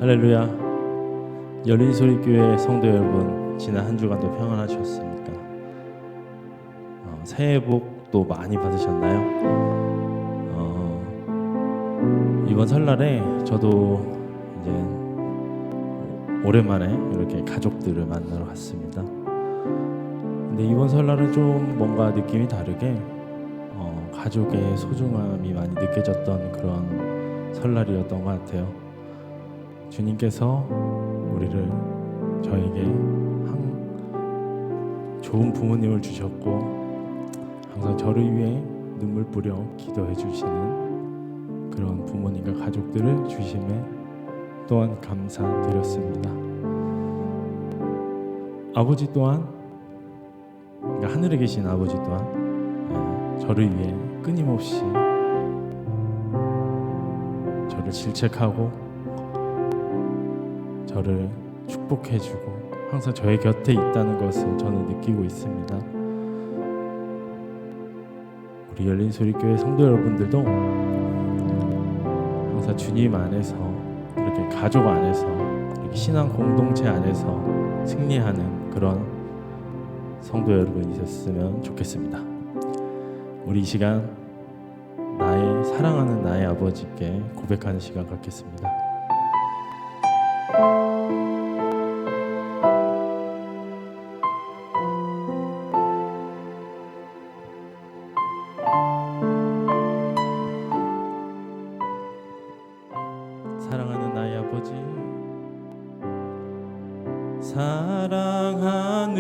할렐루야. 열린소리교회 성도 여러분, 지난 한 주간도 평안하셨습니까? 새해 복도 많이 받으셨나요? 이번 설날에 저도 이제 오랜만에 이렇게 가족들을 만나러 갔습니다. 근데 이번 설날은 좀 뭔가 느낌이 다르게 가족의 소중함이 많이 느껴졌던 그런 설날이었던 것 같아요. 주님께서 저에게 좋은 부모님을 주셨고 항상 저를 위해 눈물 뿌려 기도해 주시는 그런 부모님과 가족들을 주심에 또한 감사드렸습니다. 아버지 또한, 그러니까 하늘에 계신 아버지 또한 저를 위해 끊임없이 저를 질책하고 저를 축복해주고 항상 저의 곁에 있다는 것을 저는 느끼고 있습니다. 우리 열린소리교회 성도 여러분들도 항상 주님 안에서, 이렇게 가족 안에서, 이렇게 신앙 공동체 안에서 승리하는 그런 성도 여러분이 있었으면 좋겠습니다. 우리 이 시간 사랑하는 나의 아버지께 고백하는 시간 갖겠습니다. 사랑하는 나의 아버지, 사랑하는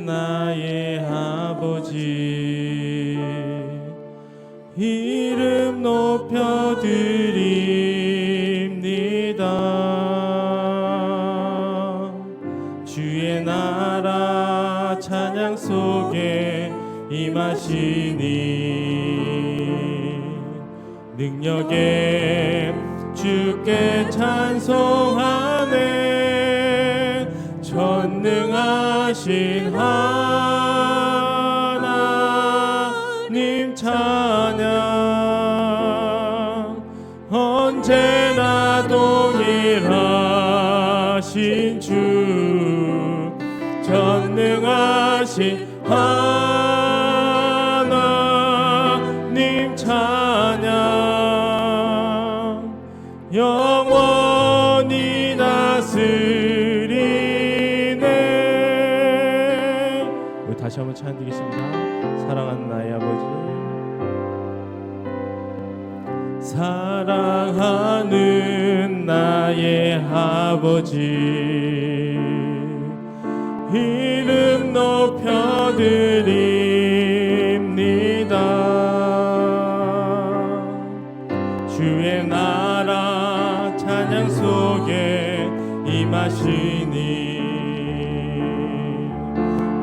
나의 아버지, 이름 높여드립니다. 주의 나라 찬양 속에 임하시니 능력에 주께 찬송하네. 전능하신 하나님 찬양, 언제나 동일하신 주, 전능하신 하나님 찬양, 영원히 다스리네. 우리 다시 한번 찬양 드리겠습니다. 사랑하는 나의 아버지, 사랑하는 나의 아버지, 이름 높여드립니다. 주의 나라 찬양 속에 임하시니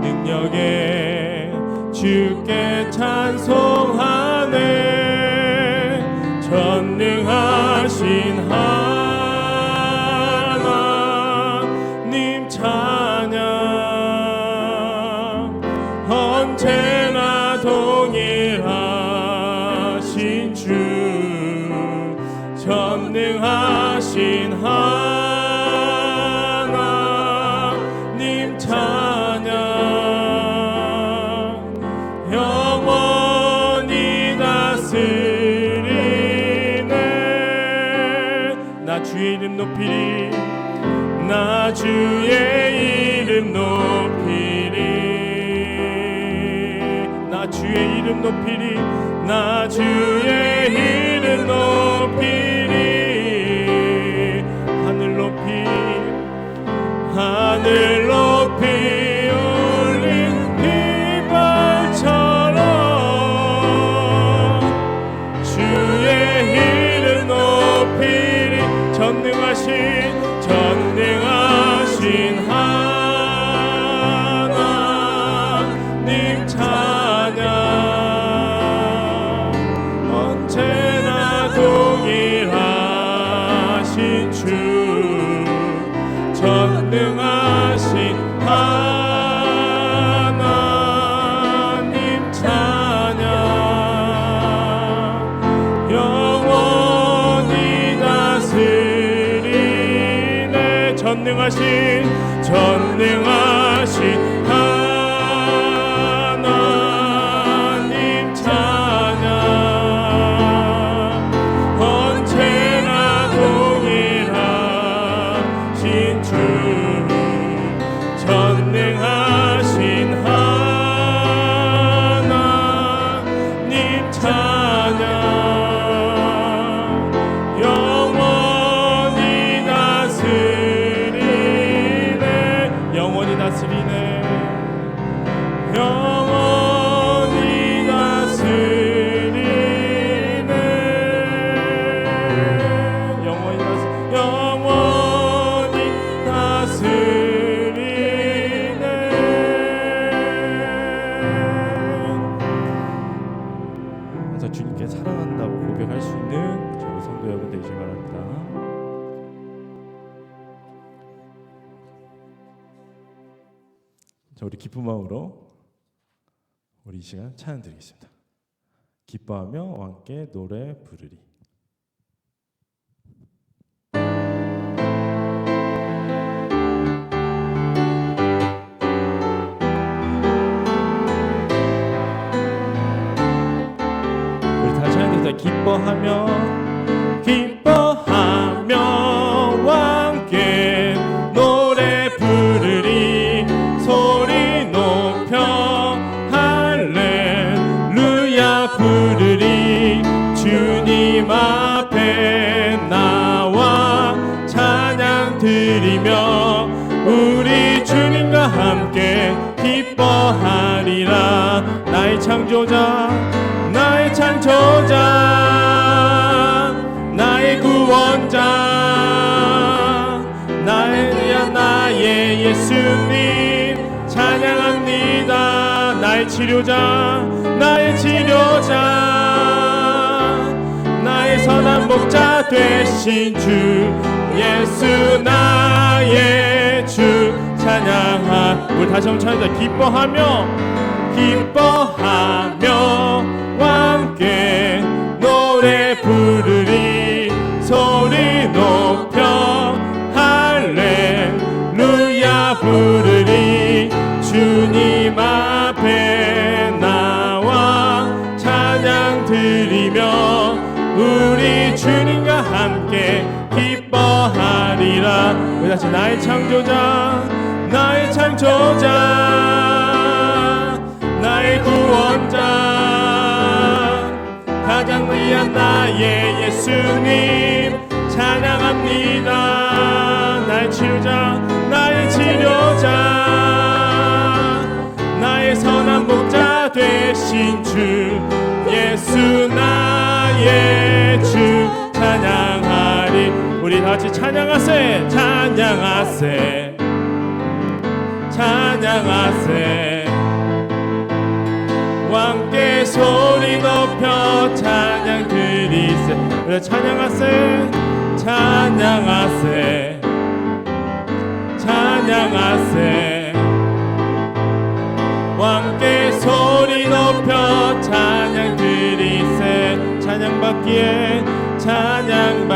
능력에 주께 찬송하네. 전능하신 하나님 찬양, 언제나 동일하신 주, 전능하신 하나님 찬양, 영원히 다스리네. 나 주의 이름 높이리, 나 주의 이름 높이리, 나 주의 이름 높이리, 나 주의 이름 높이리. 하늘 높이, 하늘 높이 울린 빗발처럼 주의 이름 높이리. 전능하신 하나님 찬양, 언제나 동일하신 주, 전능하신 하나님 찬양, 영원히 다스리 전능하신 하나님 찬양 언제나 동일하신 주 전능하신 하나님 찬양 영원히 다스리네 영원히 다스리네 영원히 다스리네 영원히 다스리네 그래서 주님께 사랑한다고 고백할 수 있는 저희 성도 여러분 되시기 바랍니다. 자, 우리 기쁜 마음으로 우리 이 시간 찬양 드리겠습니다. 기뻐하며 함께 노래 부르리. 우리 다시 찬양합니다. 기뻐하며 함께 노래 부르리 소리 높여 할렐루야 부르리 주님 앞에 나와 찬양 드리며 우리 주님과 함께 기뻐하리라 나의 창조자 나의 구원자 나의 예수님 찬양합니다 나의 치료자 나의 선한 목자 되신 주 예수 나의 주 찬양하 우리 다시 한번 찬양합니다. 기뻐하며 함께 노래 부르리 소리 높여 할렐루야 부르리 주님 앞에 나와 찬양 드리며 우리 주님과 함께 기뻐하리라 우리 다시 나의 창조자 나의 구원자 가장 귀한 나의 예수님 찬양합니다 나의 치료자 나의 선한 목자 되신 주 예수 나의 주 찬양하리 우리 다같이 찬양하세 함께 소리 높여 찬양 드리세 우리 찬양하세 함께 소리 높여 찬양 드리세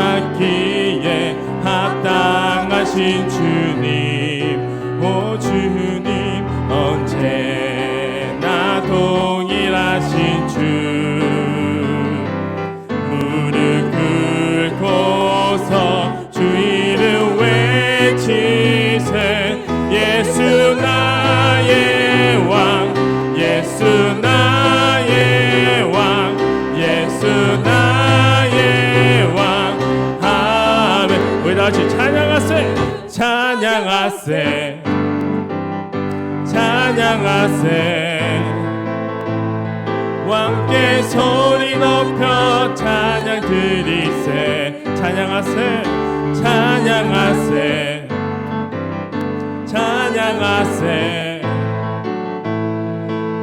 찬양받기에 합당하신 주님 오 주님 언제나 동일하신 주 무릎 꿇고서 주 이름 외치세 예수 나의 왕 아멘 우리 다같이 찬양하세 함께 소리 높여 찬양 드리세 찬양하세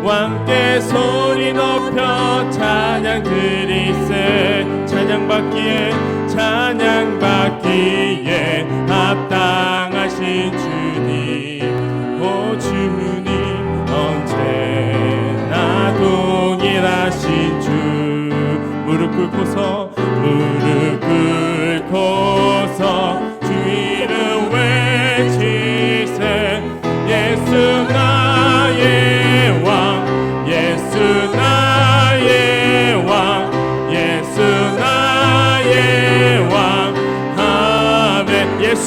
함께 소리 높여 찬양 드리세 찬양받기에 합당하신 주님 오 주님 언제나 동일하신 주 무릎 꿇고서 주 이름 외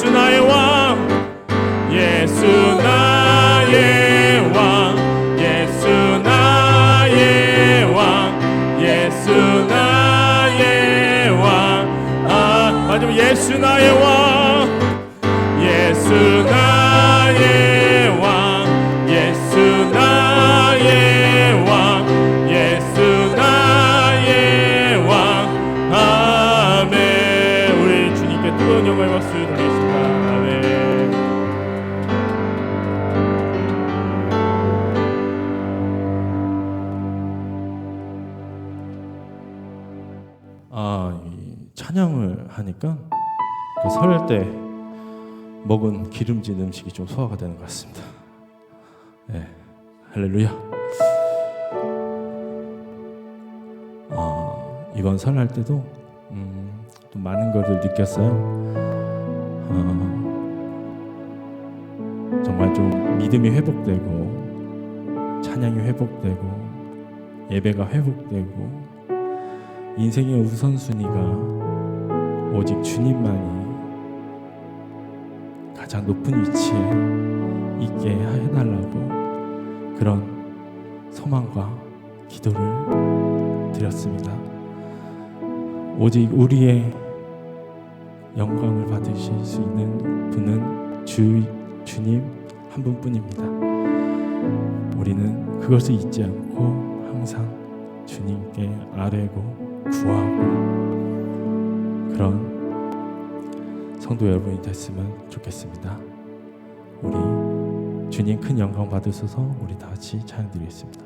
예수 나의 왕, 예수 나의 왕, 예수 나의 왕, 예수 나의 왕. 아, 맞으면 예수 나의 왕, 예수 나의 왕, 예수 나의 왕, 예수 나의 왕. 아멘. 우리 주님께 뜨거운 영광의 박수 드리겠습니다. 아멘. 이 찬양을 하니까 그 설 때 먹은 기름진 음식이 좀 소화가 되는 것 같습니다. 네, 할렐루야. 이번 설날 때도 또 많은 것을 느꼈어요. 정말 좀 믿음이 회복되고 찬양이 회복되고 예배가 회복되고 인생의 우선순위가 오직 주님만이 가장 높은 위치에 있게 해달라고 그런 소망과 기도를 드렸습니다. 오직 우리의 영광을 받으실 수 있는 분은 주님 한 분뿐입니다. 우리는 그것을 잊지 않고 항상 주님께 아뢰고 구하고 그런 성도 여러분이 됐으면 좋겠습니다. 우리 주님 큰 영광 받으셔서 우리 다 같이 찬양 드리겠습니다.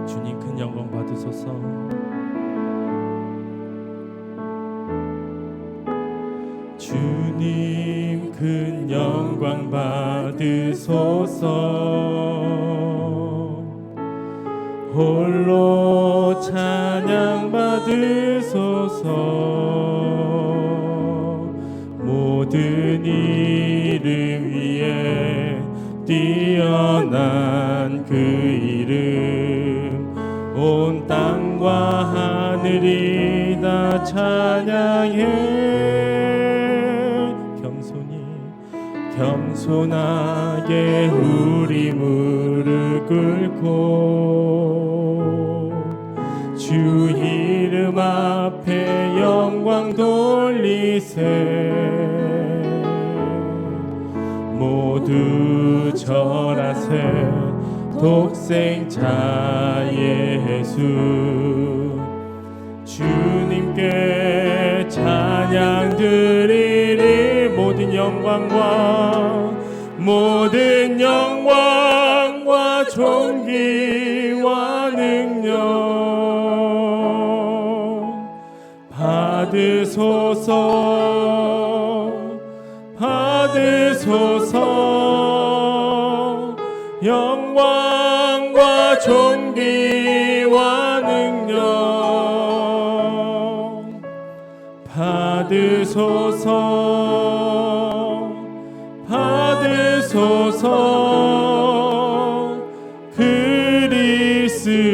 주님 큰 영광 받으소서. 주님 큰 영광 받으소서. 홀로 찬양 받으소서. 모든 이름 위에 뛰어난 그 이름 온 땅과 하늘이 다 찬양해. 겸손하게 우리 무릎 꿇고 주 이름 앞에 영광 돌리세. 모두 절하세. 독생자 예수 주님께 찬양 드리리. 모든 영광과 존귀와 능력 받으소서. 영광과 존귀와 능력 받으소서.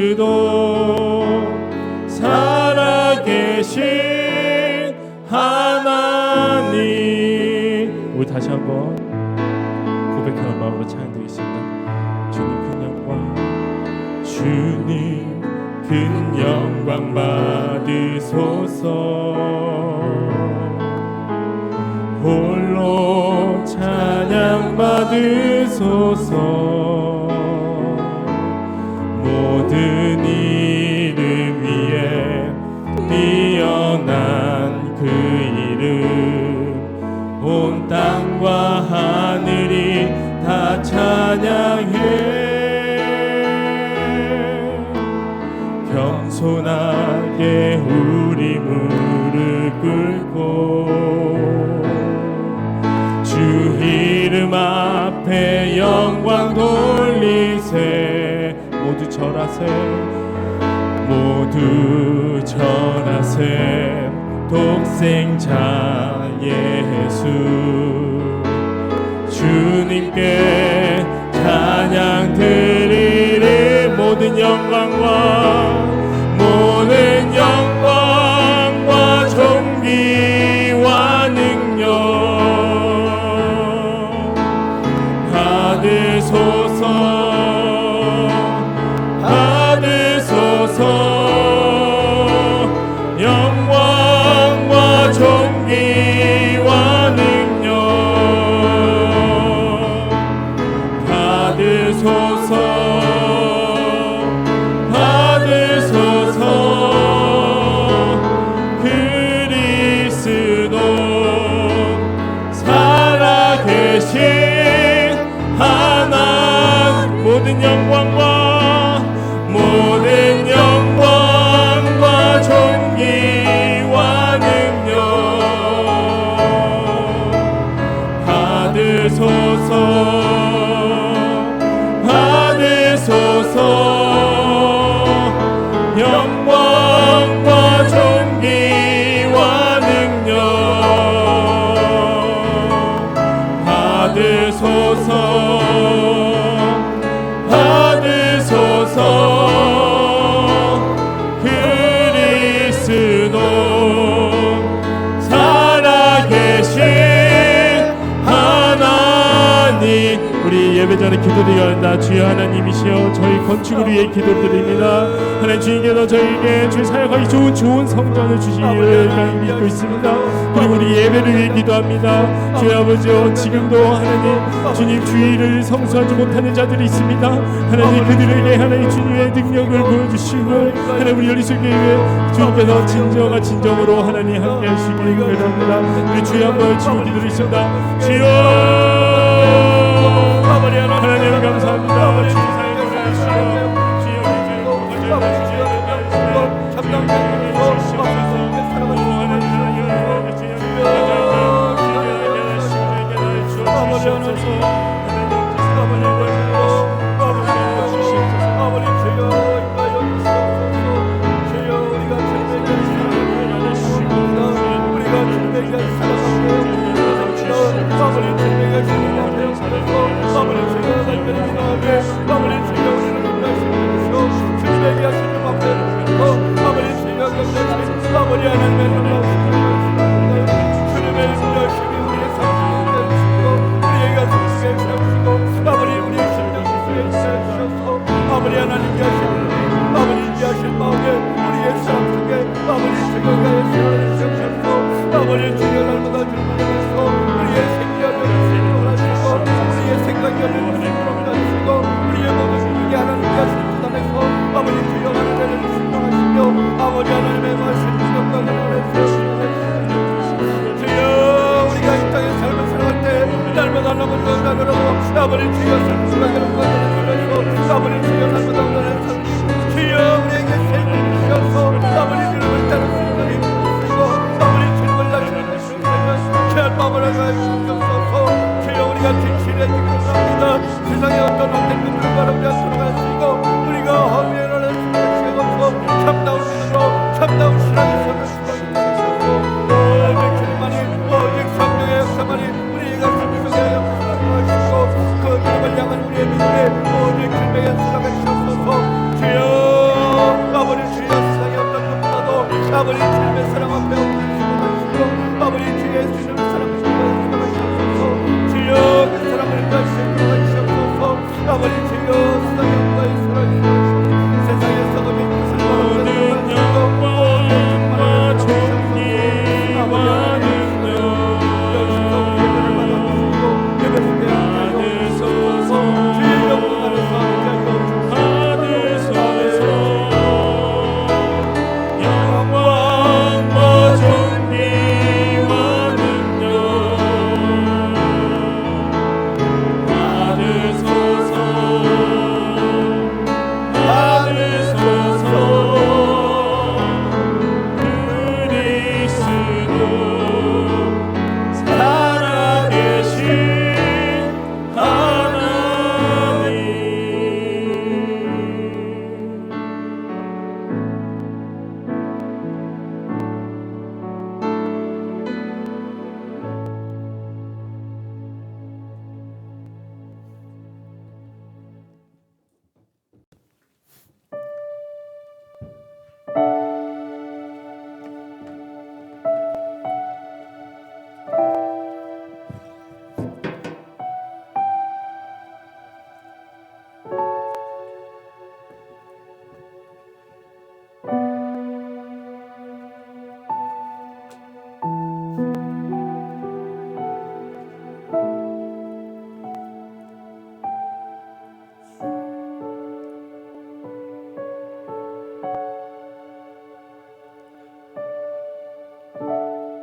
그리스도 살아계신 하나님. 우리 다시 한번 고백하는 마음으로 찬양드리겠습니다. 주님 큰 영광, 주님 큰 영광 받으소서. 홀로 찬양 받으소서. 모든 이름 위에 뛰어난 그 이름 온 땅과 하늘이 다 찬양해. 겸손하게 우리 무릎 꿇고 주 이름 앞에 영광 돌리세. 모두 절하세. 독생자 예수 주님께 찬양 드리리. 모든 영광과 존귀와 능력 받으소서. 영광과 존귀와 능력 받으소서. 그리스도 살아계신 하나님, 모든 영광과 존귀와 능력 받으소서. 영광과 존귀와 능력 받으소서. 그리스도 살아계신 하나님. 우리 예배 전에 기도드려야 주여 하나님이시여 저희 건축을 위해 기도드립니다. 하나님 주님께서 저희에게 주 사역하기 좋은 성전을 주시기를 믿고 있습니다. 그리고 우리 예배를 위해 기도합니다. 주여 아버지여 지금도 하나님 주님 주의를 성수하지 못하는 자들이 있습니다. 하나님 그들에게 하나님 주님의 능력을 보여주시고 하나님 우리 열리술교회 주님께서 진정으로 하나님 함께 하시기를 기도합니다. 우리 주여 한번 치고 기도드리겠습니다. 주여 하나님 감사합니다. 주님 사역을 해주시오. 주여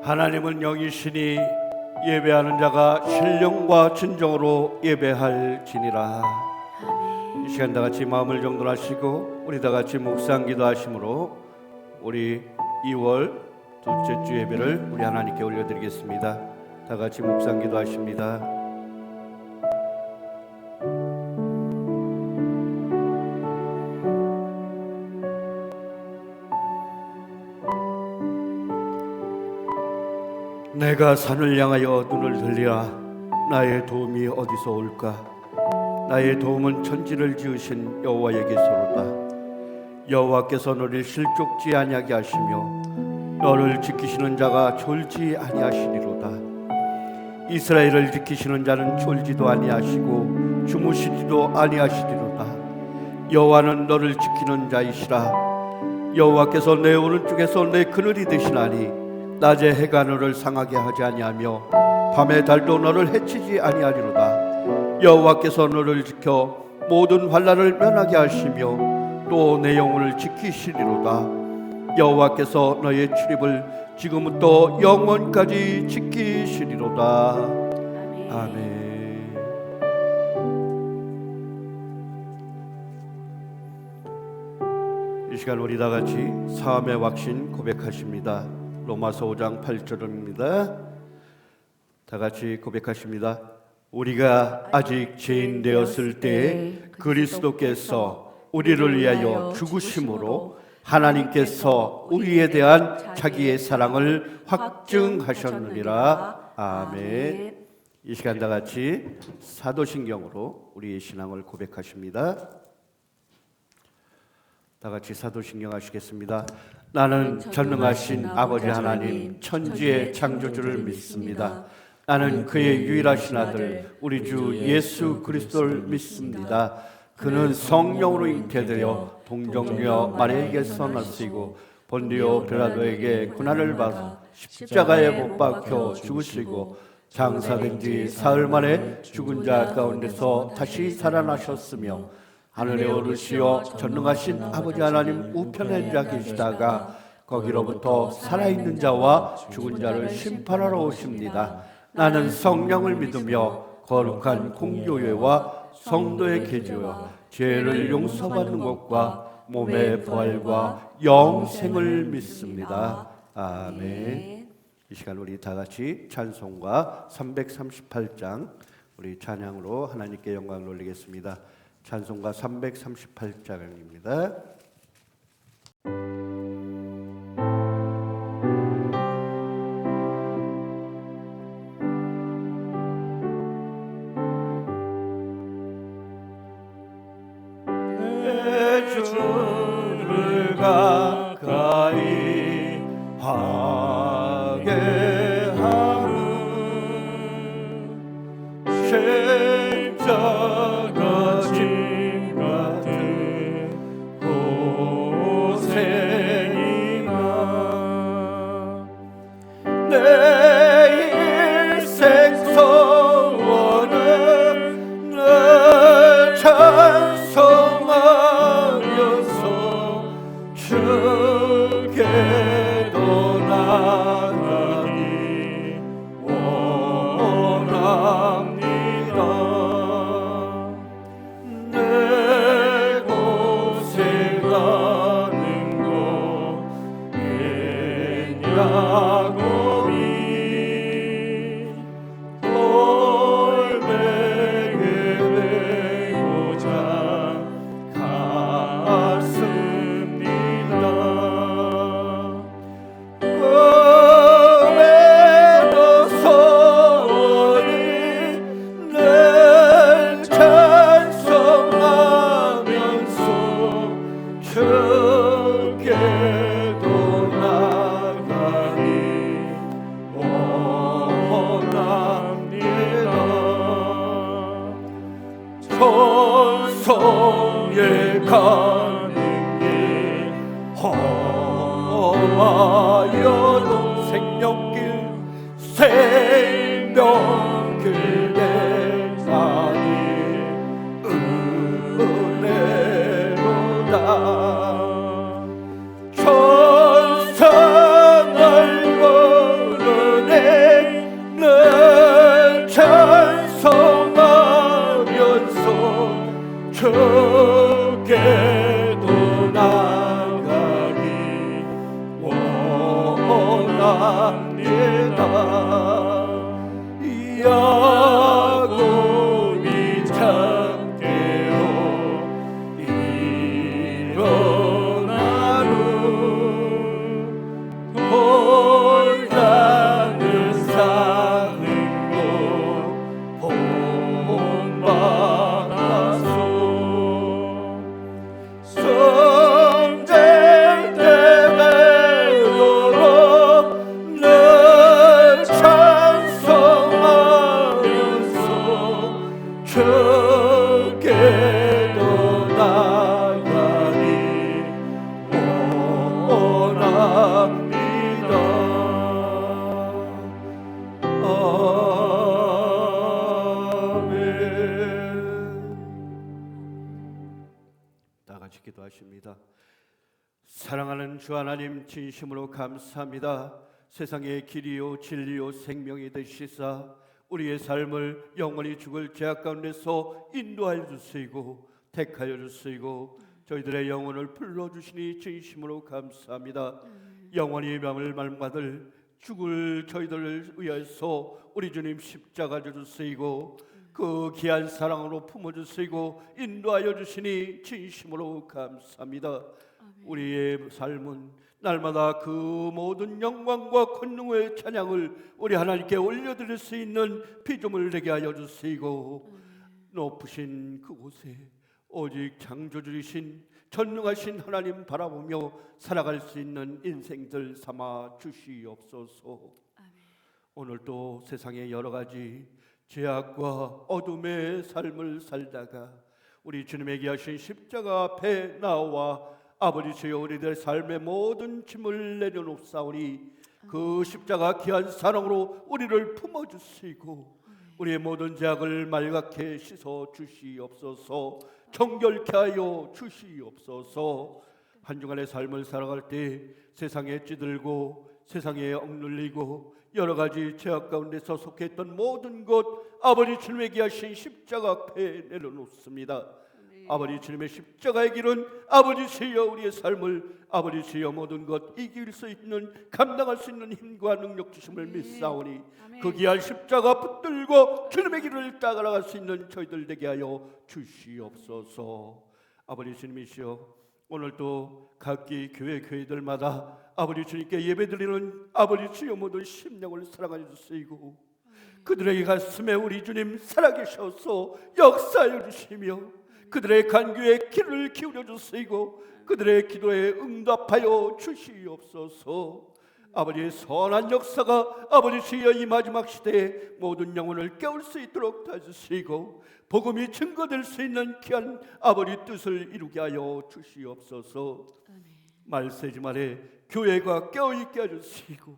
하나님은 영이시니 예배하는 자가 신령과 진정으로 예배할지니라. 이 시간 다 같이 마음을 정돈하시고 우리 다 같이 묵상 기도하심으로 우리 2월 둘째 주 예배를 우리 하나님께 올려드리겠습니다. 다 같이 묵상 기도하십니다. 내가 산을 향하여 눈을 들리라. 나의 도움이 어디서 올까? 나의 도움은 천지를 지으신 여호와에게서로다. 여호와께서 너를 실족지 아니하게 하시며 너를 지키시는 자가 졸지 아니하시리로다. 이스라엘을 지키시는 자는 졸지도 아니하시고 주무시지도 아니하시리로다. 여호와는 너를 지키는 자이시라. 여호와께서 내 오른쪽에서 내 그늘이 되시나니 낮에 해가 너를 상하게 하지 아니하며 밤에 달도 너를 해치지 아니하리로다. 여호와께서 너를 지켜 모든 환난을 면하게 하시며 또 내 영혼을 지키시리로다. 여호와께서 너의 출입을 지금부터 영원까지 지키시리로다. 아멘. 이 시간 우리 다 같이 사함의 확신 고백하십니다. 로마서 5장 8절입니다. 다 같이 고백하십니다. 우리가 아직 죄인 되었을 때에 그리스도께서 우리를 위하여 죽으심으로 하나님께서 우리에 대한 자기의 사랑을 확증하셨느니라. 아멘. 이 시간 다 같이 사도신경으로 우리의 신앙을 고백하십니다. 다 같이 사도신경 하시겠습니다. 나는 전능하신 아버지 하나님 천지의 창조주를 믿습니다. 나는 그의 유일하신 아들 우리 주 예수 그리스도를 믿습니다. 그는 성령으로 잉태되어 동정녀 마리아에게서 나시고 본디오 빌라도에게 고난을 받아 십자가에 못 박혀 죽으시고 장사된 지 사흘 만에 죽은 자 가운데서 다시 살아나셨으며 하늘에 오르시어 전능하신 아버지 하나님 우편에 앉아 계시다가 거기로부터 살아있는 자와 죽은 자를 심판하러 오십니다. 나는 성령을 믿으며 거룩한 공교회와 성도의 계주여 죄를 용서받는 것과 몸의 부활과 영생을 믿습니다. 아멘. 이 시간 우리 다 같이 찬송가 338장 우리 찬양으로 하나님께 영광을 올리겠습니다. 찬송가 338장입니다. 내 주를 가까이 하게 하는 십자가 짐 같은 고생이나 내 일생 소원은 늘 찬송하면서 주께로 나가기 원합니다. 내 고생하는 것 애냐고니 돌베개 메고자 갔습니다. 꿈에도 소원이 늘 찬송하면서 주께도 나가니 원합니다. 천성에 가는 길 험하여도 생명길 생명길 대산이 은혜로다. 천상을 걸어 늘 찬송하면서 주께도 나가기 원합니다. 야곱이 참되어 일어나루 혼자는 사는 곳 본받아서 성제되도록 늘 찬송하면서 주께도 나가니 원합니다. 다 같이 기도하십니다. 사랑하는 주 하나님, 진심으로 감사합니다. 세상의 길이요 진리요 생명이 되시사 우리의 삶을 영원히 죽을 죄악 가운데서 인도하여 주시고 택하여 주시고 저희들의 영혼을 불러주시니 진심으로 감사합니다. 영원히 명을 말받을 죽을 저희들을 위해서 우리 주님 십자가 주시고 그 귀한 사랑으로 품어주시고 인도하여 주시니 진심으로 감사합니다. 우리의 삶은 날마다 그 모든 영광과 권능의 찬양을 우리 하나님께 올려드릴 수 있는 피조물 되게 하여 주시고 높으신 그곳에 오직 창조주이신 전능하신 하나님 바라보며 살아갈 수 있는 인생들 삼아 주시옵소서. 오늘도 세상의 여러 가지 죄악과 어둠의 삶을 살다가 우리 주님에게 하신 십자가 앞에 나와 아버지 주여 우리들 삶의 모든 짐을 내려놓사오니 그 십자가 귀한 사랑으로 우리를 품어주시고 우리의 모든 죄악을 말갛게 씻어 주시옵소서. 정결케 하여 주시옵소서. 한 주간의 삶을 살아갈 때 세상에 찌들고 세상에 억눌리고 여러 가지 죄악 가운데서 속했던 모든 것 아버지 주님에게 하신 십자가 앞에 내려놓습니다. 아버지 주님의 십자가의 길은 아버지 주여 우리의 삶을 아버지 주여 모든 것 이길 수 있는 감당할 수 있는 힘과 능력 주심을 믿사오니 그 귀한 십자가 붙들고 주님의 길을 따라갈 수 있는 저희들 되게 하여 주시옵소서. 아버지 주님이시여 오늘도 각기 교회들마다 아버지 주님께 예배드리는 아버지 주여 모든 심령을 사랑하여 주시고 그들에게 가슴에 우리 주님 살아계셔서 역사하여 주시며 그들의 간구에 귀를 기울여 주시고 그들의 기도에 응답하여 주시옵소서. 아버지의 선한 역사가 아버지 주여 이 마지막 시대에 모든 영혼을 깨울 수 있도록 도와주시고 복음이 증거될 수 있는 귀한 아버지 뜻을 이루게 하여 주시옵소서. 말세지 말에 교회가 깨어있게 해주시고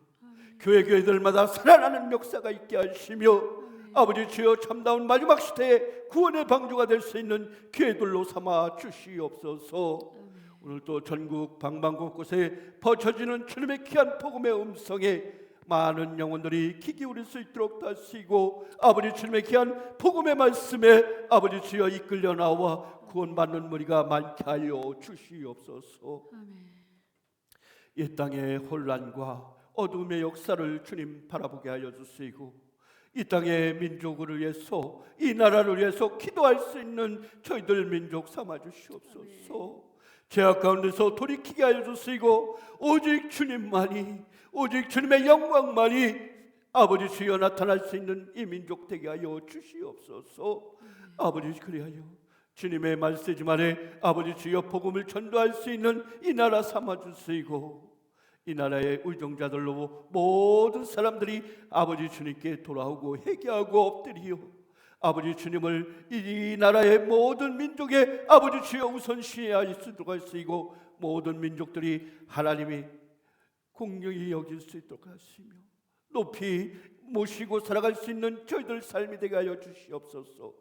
교회들마다 살아나는 역사가 있게 하시며 아버지 주여 참다운 마지막 시대에 구원의 방주가 될 수 있는 교회들로 삼아 주시옵소서. 오늘도 전국 방방곳곳에 퍼져지는 주님의 귀한 복음의 음성에 많은 영혼들이 귀 기울일 수 있도록 하시고 아버지 주님의 귀한 복음의 말씀에 아버지 주여 이끌려 나와 구원받는 무리가 많게 하여 주시옵소서. 이 땅의 혼란과 어둠의 역사를 주님 바라보게 하여 주시고 이 땅의 민족을 위해서 이 나라를 위해서 기도할 수 있는 저희들 민족 삼아 주시옵소서. 죄악 가운데서 돌이키게 하여 주시고 오직 주님만이 오직 주님의 영광만이 아버지 주여 나타날 수 있는 이 민족 되게 하여 주시옵소서. 아버지 그리하여 주님의 말씀만에 아버지 주여 복음을 전도할 수 있는 이 나라 삼아 주시고 이 나라의 의정자들로 모든 사람들이 아버지 주님께 돌아오고 회개하고 엎드리어 아버지 주님을 이 나라의 모든 민족의 아버지 주여 우선시해야 수 있도록 하시고 모든 민족들이 하나님이 공경히 여길 수 있도록 하시며 높이 모시고 살아갈 수 있는 저희들 삶이 되게 하여 주시옵소서.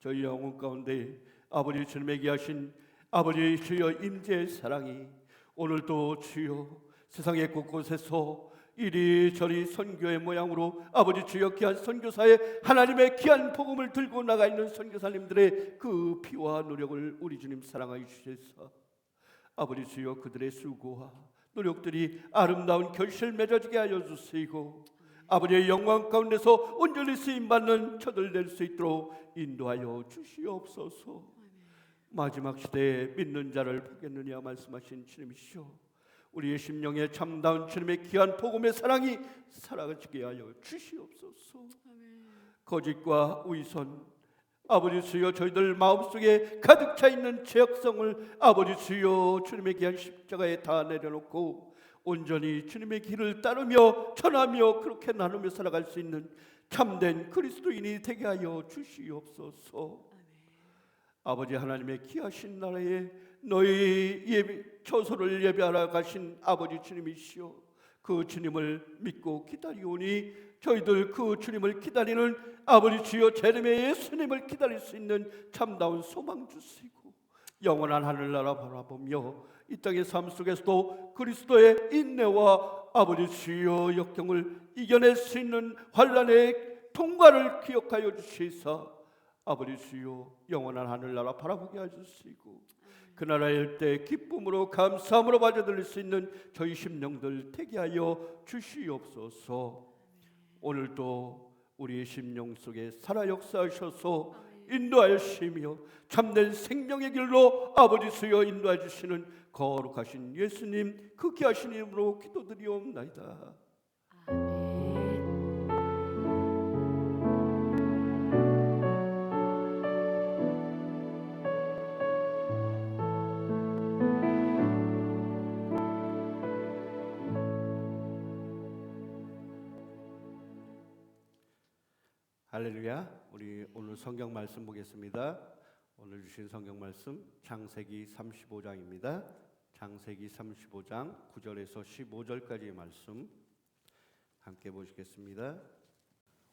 저희 영혼 가운데 아버지 주님에게 하신 아버지 주여 임재의 사랑이 오늘도 주여 세상의 곳곳에서 이리저리 선교의 모양으로 아버지 주여 귀한 선교사의 하나님의 귀한 복음을 들고 나가 있는 선교사님들의 그 피와 노력을 우리 주님 사랑하여 주셔서 아버지 주여 그들의 수고와 노력들이 아름다운 결실 맺어지게 하여 주시고 아버지의 영광 가운데서 온전히 쓰임받는 저들 될 수 있도록 인도하여 주시옵소서. 마지막 시대에 믿는 자를 보겠느냐 말씀하신 주님이시오. 우리의 심령에 참다운 주님의 귀한 복음의 사랑이 살아가게 하여 주시옵소서. 거짓과 위선 아버지 주여 저희들 마음속에 가득 차 있는 죄악성을 아버지 주여 주님의 귀한 십자가에 다 내려놓고 온전히 주님의 길을 따르며 전하며 그렇게 나누며 살아갈 수 있는 참된 그리스도인이 되게 하여 주시옵소서. 아버지 하나님의 귀하신 나라에 너희 처소를 예배하러 가신 아버지 주님이시오. 그 주님을 믿고 기다리오니 저희들 그 주님을 기다리는 아버지 주여 제림의 예수님을 기다릴 수 있는 참다운 소망 주시고 영원한 하늘나라 바라보며 이 땅의 삶 속에서도 그리스도의 인내와 아버지 주여 역경을 이겨낼 수 있는 환난의 통과를 기억하여 주시사 아버지 주여 영원한 하늘나라 바라보게 해주시고 그 나라일 때 기쁨으로 감사함으로 맞아들일 수 있는 저희 심령들 되게 하여 주시옵소서. 오늘도 우리의 심령 속에 살아 역사하셔서 인도하시며 참된 생명의 길로 아버지 주여 인도해 주시는 거룩하신 예수님 그 귀하신 이름으로 기도드리옵나이다. 할렐루야. 우리 오늘 성경 말씀 보겠습니다. 오늘 주신 성경 말씀 창세기 35장입니다. 창세기 35장 9절에서 15절까지의 말씀 함께 보시겠습니다.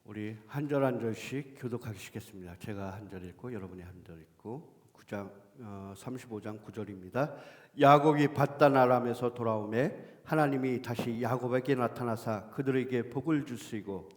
우리 한 절 한 절씩 교독하시겠습니다. 제가 한 절 읽고 여러분이 한 절 읽고 35장 9절입니다. 야곱이 밧단 아람에서 돌아오매 하나님이 다시 야곱에게 나타나사 그들에게 복을 주시고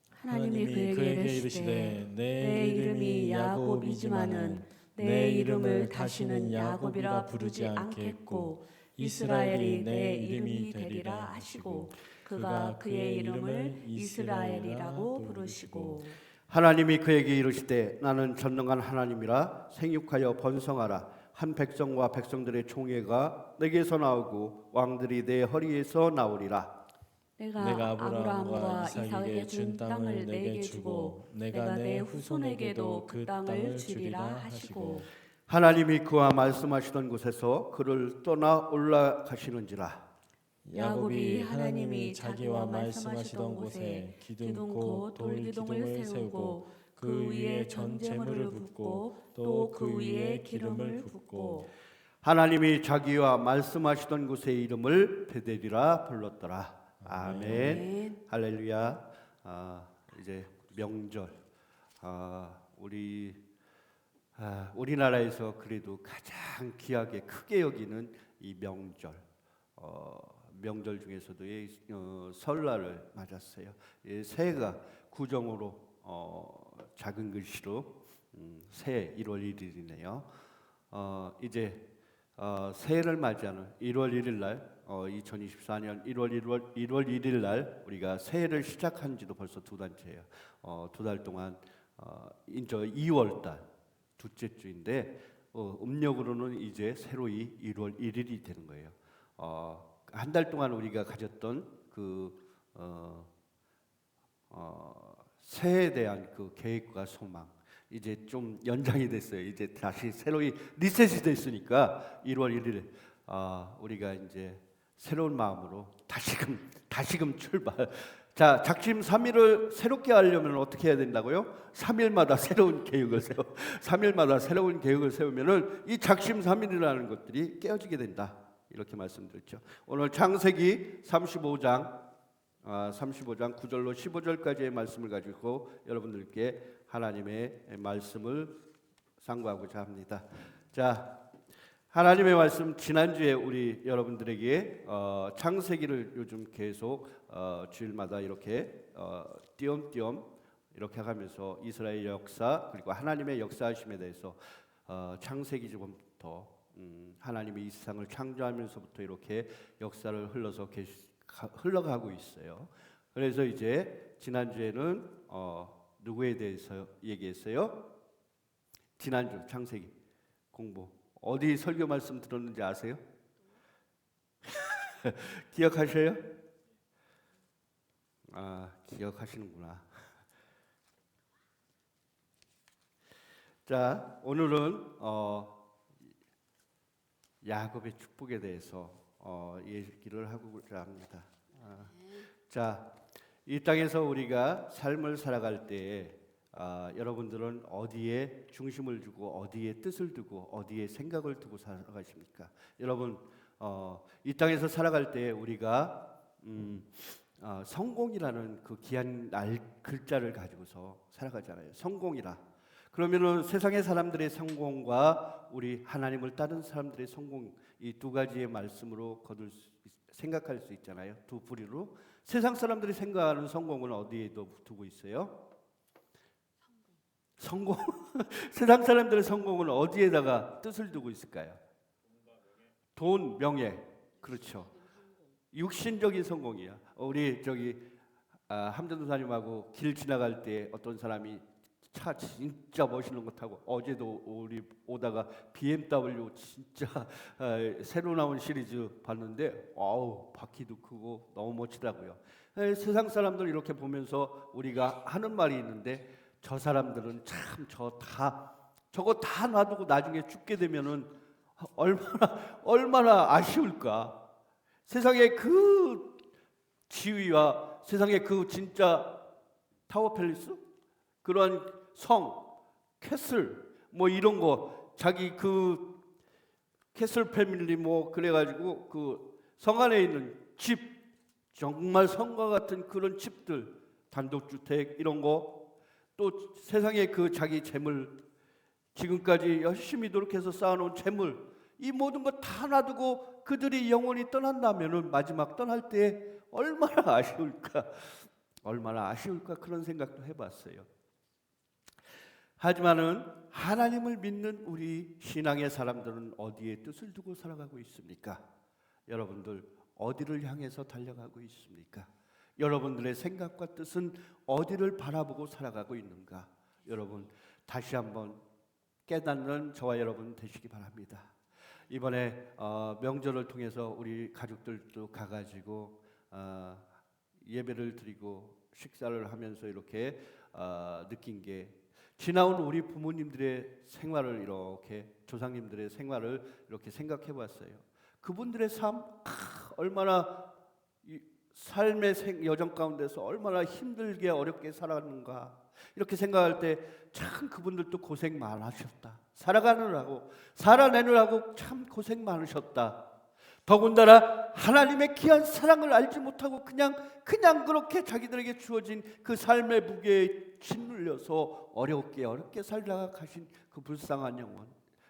하나님이 그에게 이르시되 내 이름이 야곱이지만은 내 이름을 다시는 야곱이라 부르지 않겠고 이스라엘이 내 이름이 되리라 하시고 그가 그의 이름을 이스라엘이라고 부르시고 하나님이 그에게 이르시되 나는 전능한 하나님이라 생육하여 번성하라. 한 백성과 백성들의 총회가 내게서 나오고 왕들이 내 허리에서 나오리라. 내가 아브라함과 이삭에게 준 땅을 내게 주고 내가 내 후손에게도 그 땅을 주리라 하시고 하나님이 그와 말씀하시던 곳에서 그를 떠나 올라가시는지라. 야곱이 하나님이 자기와 말씀하시던 곳에 기둥코 돌기둥을 세우고 그 위에 전 제물을 붓고 또 그 위에 기름을 붓고 하나님이 자기와 말씀하시던 곳의 이름을 베델이라 불렀더라. 아멘. 할렐루야. 이제 명절. 우리나라에서 그래도 가장 귀하게 크게 여기는 이 명절. 명절 중에서도 설날을 맞았어요. 새해가 구정으로 작은 글씨로 새해 1월 1일이네요. 이제 새해를 맞이하는 1월 1일 날 2024년 1월 1일 날 우리가 새해를 시작한 지도 벌써 두 달째예요. 두 달 동안 이제 2월 달 둘째 주인데 음력으로는 이제 새로이 1월 1일이 되는 거예요. 한 달 동안 우리가 가졌던 그 새해에 대한 그 계획과 소망 이제 좀 연장이 됐어요. 이제 다시 새로이 리셋이 됐으니까 1월 1일 우리가 이제 새로운 마음으로 다시금 출발. 자, 작심 3일을 새롭게 하려면 어떻게 해야 된다고요? 3일마다 새로운 계획을 3일마다 새로운 계획을 세우면은 이 작심 3일이라는 것들이 깨어지게 된다. 이렇게 말씀드렸죠. 오늘 창세기 35장 9절로 15절까지의 말씀을 가지고 여러분들께 하나님의 말씀을 상고하고자 합니다. 자, 하나님의 말씀 지난주에 우리 여러분들에게 창세기를 요즘 계속 주일마다 이렇게 띄엄띄엄 이렇게 하면서 이스라엘 역사 그리고 하나님의 역사하심에 대해서 창세기부터 하나님이 이 세상을 창조하면서부터 이렇게 역사를 흘러가고 있어요. 그래서 이제 지난주에는 누구에 대해서 얘기했어요? 지난주 창세기 공부 어디 설교 말씀 들었는지 아세요? 기억하셔요? 기억하시는구나. 자, 오늘은 야곱의 축복에 대해서 얘기를 하고자 합니다. 자, 이 땅에서 우리가 삶을 살아갈 때에 여러분들은 어디에 중심을 두고 어디에 뜻을 두고 어디에 생각을 두고 살아가십니까? 여러분 이 땅에서 살아갈 때 우리가 성공이라는 그 귀한 글자를 가지고서 살아가잖아요. 성공이라. 그러면은 세상의 사람들의 성공과 우리 하나님을 따른 사람들의 성공 이 두 가지의 말씀으로 생각할 수 있잖아요. 두 부류로 세상 사람들이 생각하는 성공은 어디에 두고 있어요? 성공. 세상 사람들의 성공은 어디에다가 뜻을 두고 있을까요? 돈, 명예. 그렇죠. 육신적인 성공이야. 우리 함전도사님하고 길 지나갈 때 어떤 사람이 차 진짜 멋있는 거 타고 어제도 우리 오다가 BMW 진짜 새로 나온 시리즈 봤는데 바퀴도 크고 너무 멋지더라고요. 세상 사람들 이렇게 보면서 우리가 하는 말이 있는데 저 사람들은 참 저거 다 놔두고 나중에 죽게 되면은 얼마나 아쉬울까. 세상의 그 지위와 세상의 그 진짜 타워 팰리스 그러한 성, 캐슬 뭐 이런 거 자기 그 캐슬 패밀리 뭐 그래가지고 그 성 안에 있는 집 정말 성과 같은 그런 집들 단독주택 이런 거 또 세상에 그 자기 재물 지금까지 열심히 노력해서 쌓아놓은 재물 이 모든 거 다 놔두고 그들이 영원히 떠난다면은 마지막 떠날 때 얼마나 아쉬울까 그런 생각도 해봤어요. 하지만은 하나님을 믿는 우리 신앙의 사람들은 어디에 뜻을 두고 살아가고 있습니까? 여러분들 어디를 향해서 달려가고 있습니까? 여러분들의 생각과 뜻은 어디를 바라보고 살아가고 있는가? 여러분 다시 한번 깨닫는 저와 여러분 되시기 바랍니다. 이번에 명절을 통해서 우리 가족들도 가가지고 예배를 드리고 식사를 하면서 이렇게 느낀 게 지나온 우리 부모님들의 생활을 이렇게 조상님들의 생활을 이렇게 생각해 봤어요. 그분들의 삶 얼마나 삶의 여정 가운데서 얼마나 힘들게 어렵게 살았는가 이렇게 생각할 때 참 그분들도 고생 많으셨다. 살아내느라고 참 고생 많으셨다. 더군다나 하나님의 귀한 사랑을 알지 못하고 그냥 그렇게 자기들에게 주어진 그 삶의 무게에 짓눌려서 어렵게 살다가 가신 그 불쌍한 영혼,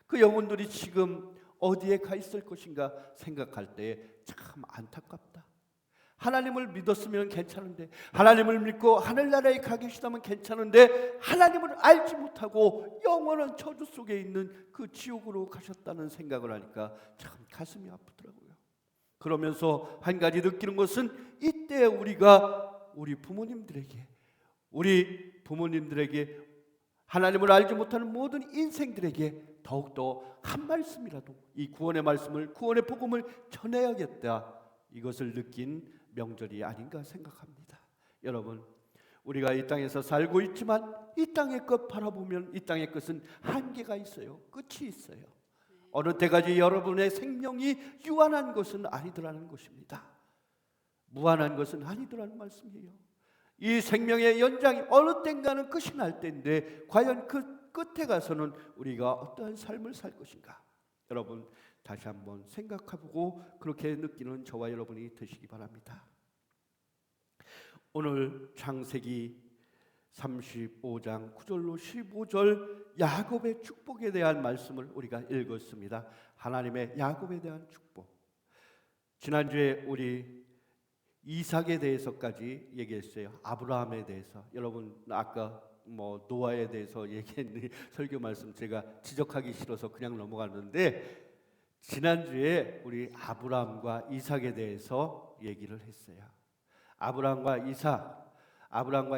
그 영혼들이 지금 어디에 가 있을 것인가 생각할 때 참 안타깝다. 하나님을 믿었으면 괜찮은데, 하나님을 믿고 하늘나라에 가 계시다면 괜찮은데 하나님을 알지 못하고 영원한 저주 속에 있는 그 지옥으로 가셨다는 생각을 하니까 참 가슴이 아프더라고요. 그러면서 한 가지 느끼는 것은 이때 우리가 우리 부모님들에게 하나님을 알지 못하는 모든 인생들에게 더욱더 한 말씀이라도 이 구원의 복음을 전해야겠다. 이것을 느낀 명절이 아닌가 생각합니다. 여러분, 우리가 이 땅에서 살고 있지만 이 땅의 것 바라보면 이 땅의 것은 한계가 있어요. 끝이 있어요. 어느 때까지 여러분의 생명이 유한한 것은 아니더라는 것입니다. 무한한 것은 아니더라는 말씀이에요. 이 생명의 연장이 어느 땐가는 끝이 날 때인데 과연 그 끝에 가서는 우리가 어떠한 삶을 살 것인가? 여러분 다시 한번 생각해보고 그렇게 느끼는 저와 여러분이 되시기 바랍니다. 오늘 창세기 35장 9절로 15절 야곱의 축복에 대한 말씀을 우리가 읽었습니다. 하나님의 야곱에 대한 축복. 지난주에 우리 이삭에 대해서까지 얘기했어요. 아브라함에 대해서. 여러분 아까 노아에 대해서 얘기했는데 설교 말씀 제가 지적하기 싫어서 그냥 넘어갔는데 지난주에 우리 아브라함과 이삭에 대해서 얘기를 했어요. 아브라함과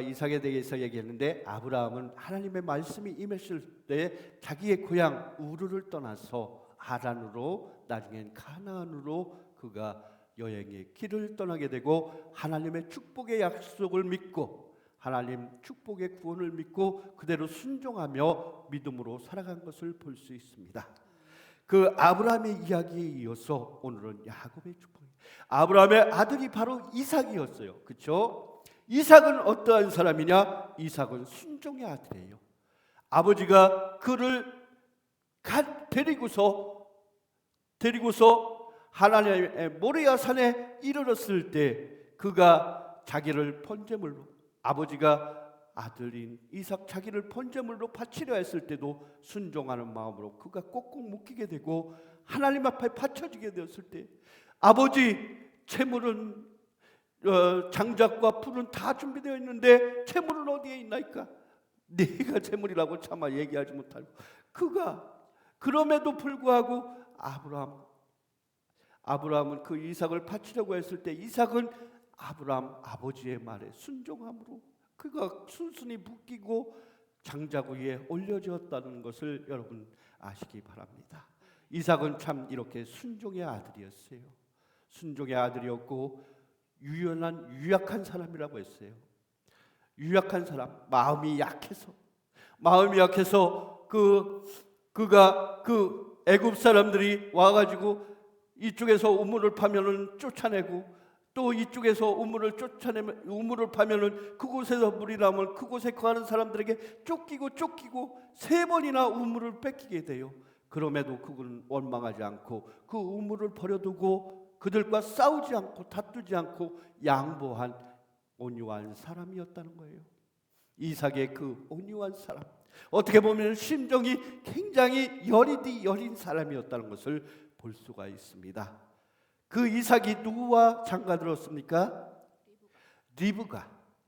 이삭에 대해서 얘기했는데 아브라함은 하나님의 말씀이 임했을 때 자기의 고향 우르를 떠나서 하란으로 나중엔 가나안으로 그가 여행의 길을 떠나게 되고 하나님의 축복의 약속을 믿고 하나님 축복의 구원을 믿고 그대로 순종하며 믿음으로 살아간 것을 볼 수 있습니다. 그 아브라함의 이야기에 이어서 오늘은 야곱의 축복. 아브라함의 아들이 바로 이삭이었어요. 그렇죠? 이삭은 어떠한 사람이냐? 이삭은 순종의 아들이에요. 아버지가 그를 데리고서 하나님의 모리아 산에 이르렀을 때 그가 자기를 번제물로 아버지가 아들인 이삭 자기를 번제물로 바치려 했을 때도 순종하는 마음으로 그가 꼭꼭 묶이게 되고 하나님 앞에 바쳐지게 되었을 때 아버지 채물은 장작과 불은 다 준비되어 있는데 채물은 어디에 있나이까? 네가 채물이라고 차마 얘기하지 못하고 그가 그럼에도 불구하고 아브라함은 그 이삭을 바치려고 했을 때 이삭은 아브라함 아버지의 말에 순종함으로 그가 순순히 묶이고 장작 위에 올려졌다는 것을 여러분 아시기 바랍니다. 이삭은 참 이렇게 순종의 아들이었어요. 순종의 아들이었고 유약한 사람이라고 했어요. 유약한 사람, 마음이 약해서 그가 그 애굽 사람들이 와가지고 이쪽에서 우물을 파면은 쫓아내고 또 이쪽에서 우물을 파면은 그곳에서 물이 나오면 그곳에 거하는 사람들에게 쫓기고 3번이나 우물을 뺏기게 돼요. 그럼에도 그는 원망하지 않고 그 우물을 버려두고 그들과 싸우지 않고 다투지 않고 양보한 온유한 사람이었다는 거예요. 이삭의 그 온유한 사람, 어떻게 보면 심정이 굉장히 여린 사람이었다는 것을 볼 수가 있습니다. 그 이삭이 누구와 장가들었습니까?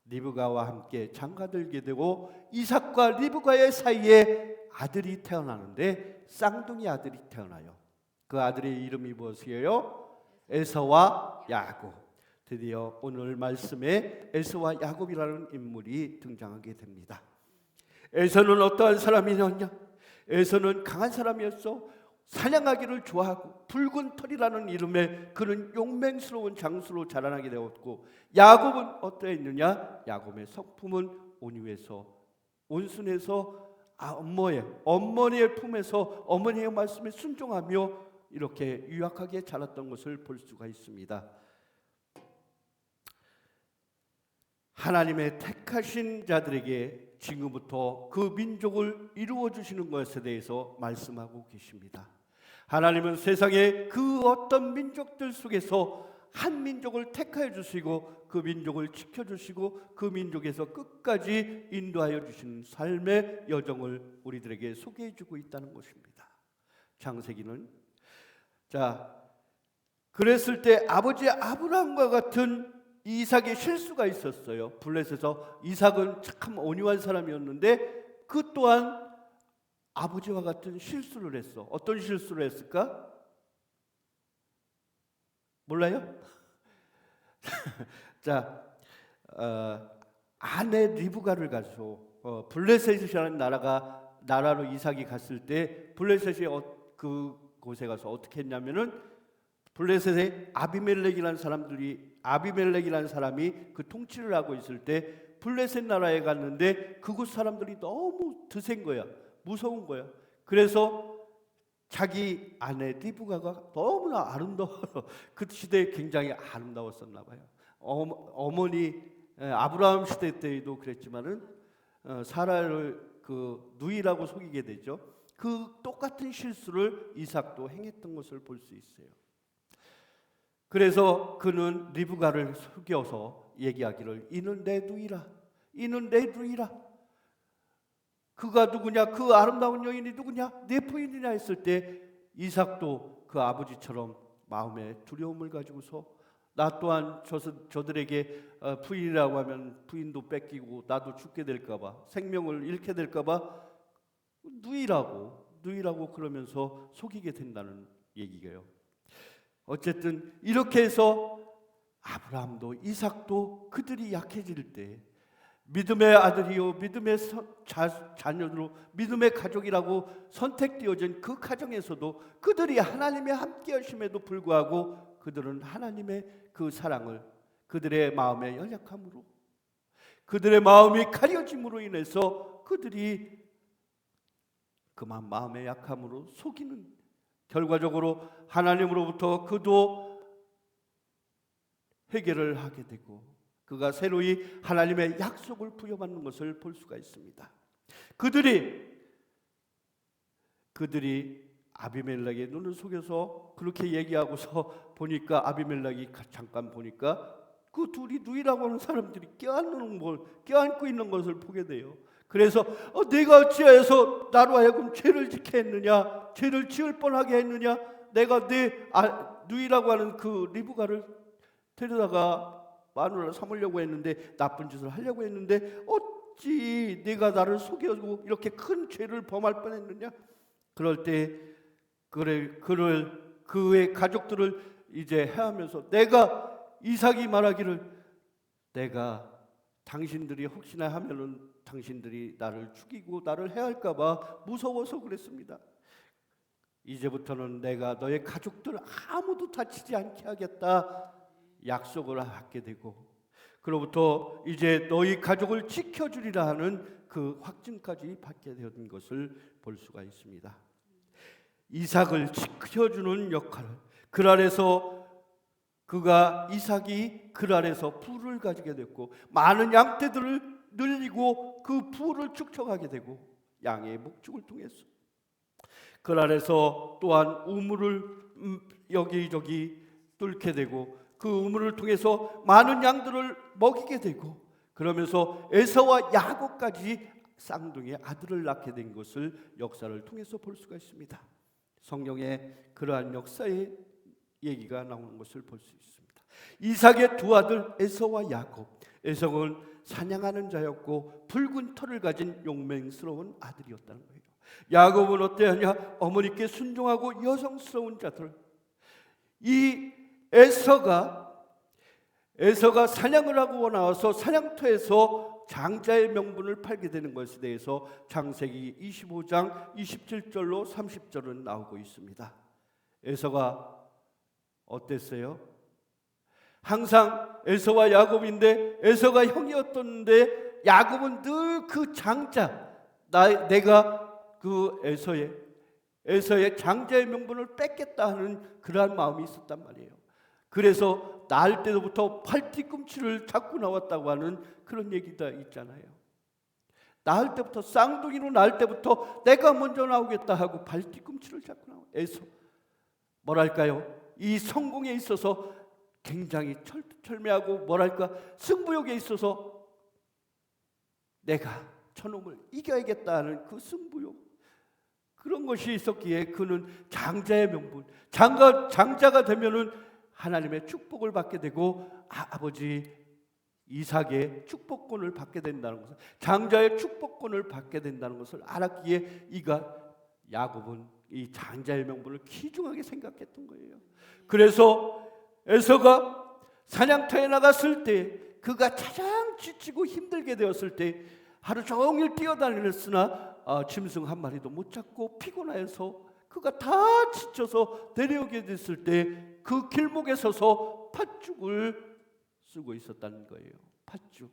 리브가와 함께 장가들게 되고 이삭과 리브가의 사이에 아들이 태어나는데 쌍둥이 아들이 태어나요. 그 아들의 이름이 무엇이에요? 에서와 야곱. 드디어 오늘 말씀에 에서와 야곱이라는 인물이 등장하게 됩니다. 에서는 어떠한 사람이었냐? 에서는 강한 사람이었어. 사냥하기를 좋아하고 붉은 털이라는 이름에 그는 용맹스러운 장수로 자라나게 되었고 야곱은 어떠했느냐? 야곱의 성품은 온순해서 어머니의 품에서 어머니의 말씀에 순종하며 이렇게 유약하게 자랐던 것을 볼 수가 있습니다. 하나님의 택하신 자들에게 지금부터 그 민족을 이루어 주시는 것에 대해서 말씀하고 계십니다. 하나님은 세상의 그 어떤 민족들 속에서 한 민족을 택하여 주시고 그 민족을 지켜주시고 그 민족에서 끝까지 인도하여 주시는 삶의 여정을 우리들에게 소개해 주고 있다는 것입니다. 창세기는 그랬을 때 아버지 아브라함과 같은 이삭의 실수가 있었어요. 블레셋에서 이삭은 참 온유한 사람이었는데 그 또한 아버지와 같은 실수를 했어. 어떤 실수를 했을까? 몰라요? 아내 리브가를 가지고 블레셋이라는 나라로 이삭이 갔을 때 블레셋이 그곳에 가서 어떻게 했냐면은 블레셋에 아비멜렉이라는 사람이 그 통치를 하고 있을 때 블레셋 나라에 갔는데 그곳 사람들이 너무 드센 거야. 무서운 거야. 그래서 자기 아내 리브가가 너무나 아름다워. 그 시대에 굉장히 아름다웠었나 봐요. 어머니 아브라함 시대 때에도 그랬지만은 사라를 그 누이라고 속이게 되죠. 그 똑같은 실수를 이삭도 행했던 것을 볼 수 있어요. 그래서 그는 리브가를 속여서 얘기하기를 이는 내 누이라. 이는 내 누이라. 그가 누구냐? 그 아름다운 여인이 누구냐? 내 부인이냐 했을 때 이삭도 그 아버지처럼 마음에 두려움을 가지고서 나 또한 저들에게 부인이라고 하면 부인도 뺏기고 나도 죽게 될까 봐, 생명을 잃게 될까 봐 누이라고 그러면서 속이게 된다는 얘기예요. 어쨌든 이렇게 해서 아브라함도 이삭도 그들이 약해질 때 믿음의 아들이요 믿음의 자녀로 믿음의 가족이라고 선택되어진 그 가정에서도 그들이 하나님의 함께 하심에도 불구하고 그들은 하나님의 그 사랑을 그들의 마음의 연약함으로 그들의 마음이 가려짐으로 인해서 그들이 그만 마음의 약함으로 속이는, 결과적으로 하나님으로부터 그도 해결을 하게 되고 그가 새로이 하나님의 약속을 부여받는 것을 볼 수가 있습니다. 그들이 아비멜렉의 눈을 속여서 그렇게 얘기하고서 보니까 아비멜렉이 잠깐 보니까 그 둘이 누이라고 하는 사람들이 껴안고 있는 것을 보게 돼요. 그래서 내가 어찌하여서 나로 하여금 죄를 짓게 했느냐, 죄를 지을 뻔하게 했느냐, 내가 내 누이라고 하는 그 리브가를 데려다가 마누라를 삼으려고 했는데, 나쁜 짓을 하려고 했는데 어찌 네가 나를 속여주고 이렇게 큰 죄를 범할 뻔했느냐. 그럴 때 그의 가족들을 이제 해하면서 이삭이 말하기를 내가 당신들이 혹시나 하면은 당신들이 나를 죽이고 나를 해할까 봐 무서워서 그랬습니다. 이제부터는 내가 너의 가족들 아무도 다치지 않게 하겠다 약속을 받게 되고, 그로부터 이제 너희 가족을 지켜주리라 하는 그 확증까지 받게 된 것을 볼 수가 있습니다. 이삭을 지켜주는 역할을, 이삭이 그랄에서 부를 가지게 됐고 많은 양떼들을 늘리고 그 부를 축적하게 되고 양의 목축을 통해서 그랄에서 또한 우물을 여기저기 뚫게 되고 그 우물을 통해서 많은 양들을 먹이게 되고, 그러면서 에서와 야곱까지 쌍둥이의 아들을 낳게 된 것을 역사를 통해서 볼 수가 있습니다. 성경에 그러한 역사의 얘기가 나오는 것을 볼 수 있습니다. 이삭의 두 아들 에서와 야곱. 에서는 사냥하는 자였고 붉은 털을 가진 용맹스러운 아들이었다는 거예요. 야곱은 어떠하냐? 어머니께 순종하고 여성스러운 자들. 이 에서가 사냥을 하고 나와서 사냥터에서 장자의 명분을 팔게 되는 것에 대해서 창세기 25장 27절로 30절은 나오고 있습니다. 에서가 어땠어요? 항상 에서와 야곱인데 에서가 형이었던데 야곱은 늘 그 장자, 내가 그 에서의 장자의 명분을 뺏겠다 하는 그러한 마음이 있었단 말이에요. 그래서 낳을 때부터 팔뒤꿈치를 잡고 나왔다고 하는 그런 얘기가 있잖아요. 낳을 때부터, 쌍둥이로 낳을 때부터 내가 먼저 나오겠다 하고 팔뒤꿈치를 잡고 나와. 에서 뭐랄까요? 이 성공에 있어서 굉장히 철두철미하고 승부욕에 있어서 내가 저놈을 이겨야겠다 하는 그 승부욕, 그런 것이 있었기에 그는 장자의 명분, 장자가 되면은 하나님의 축복을 받게 되고 아버지 이삭의 축복권을 받게 된다는 것을, 장자의 축복권을 받게 된다는 것을 알았기에 야곱은 이 장자의 명분을 귀중하게 생각했던 거예요. 그래서 에서가 사냥터에 나갔을 때, 그가 가장 지치고 힘들게 되었을 때, 하루 종일 뛰어다녔으나 짐승 한 마리도 못 잡고 피곤하여서 그가 다 지쳐서 내려오게 됐을 때 그 길목에 서서 팥죽을 쓰고 있었다는 거예요. 팥죽.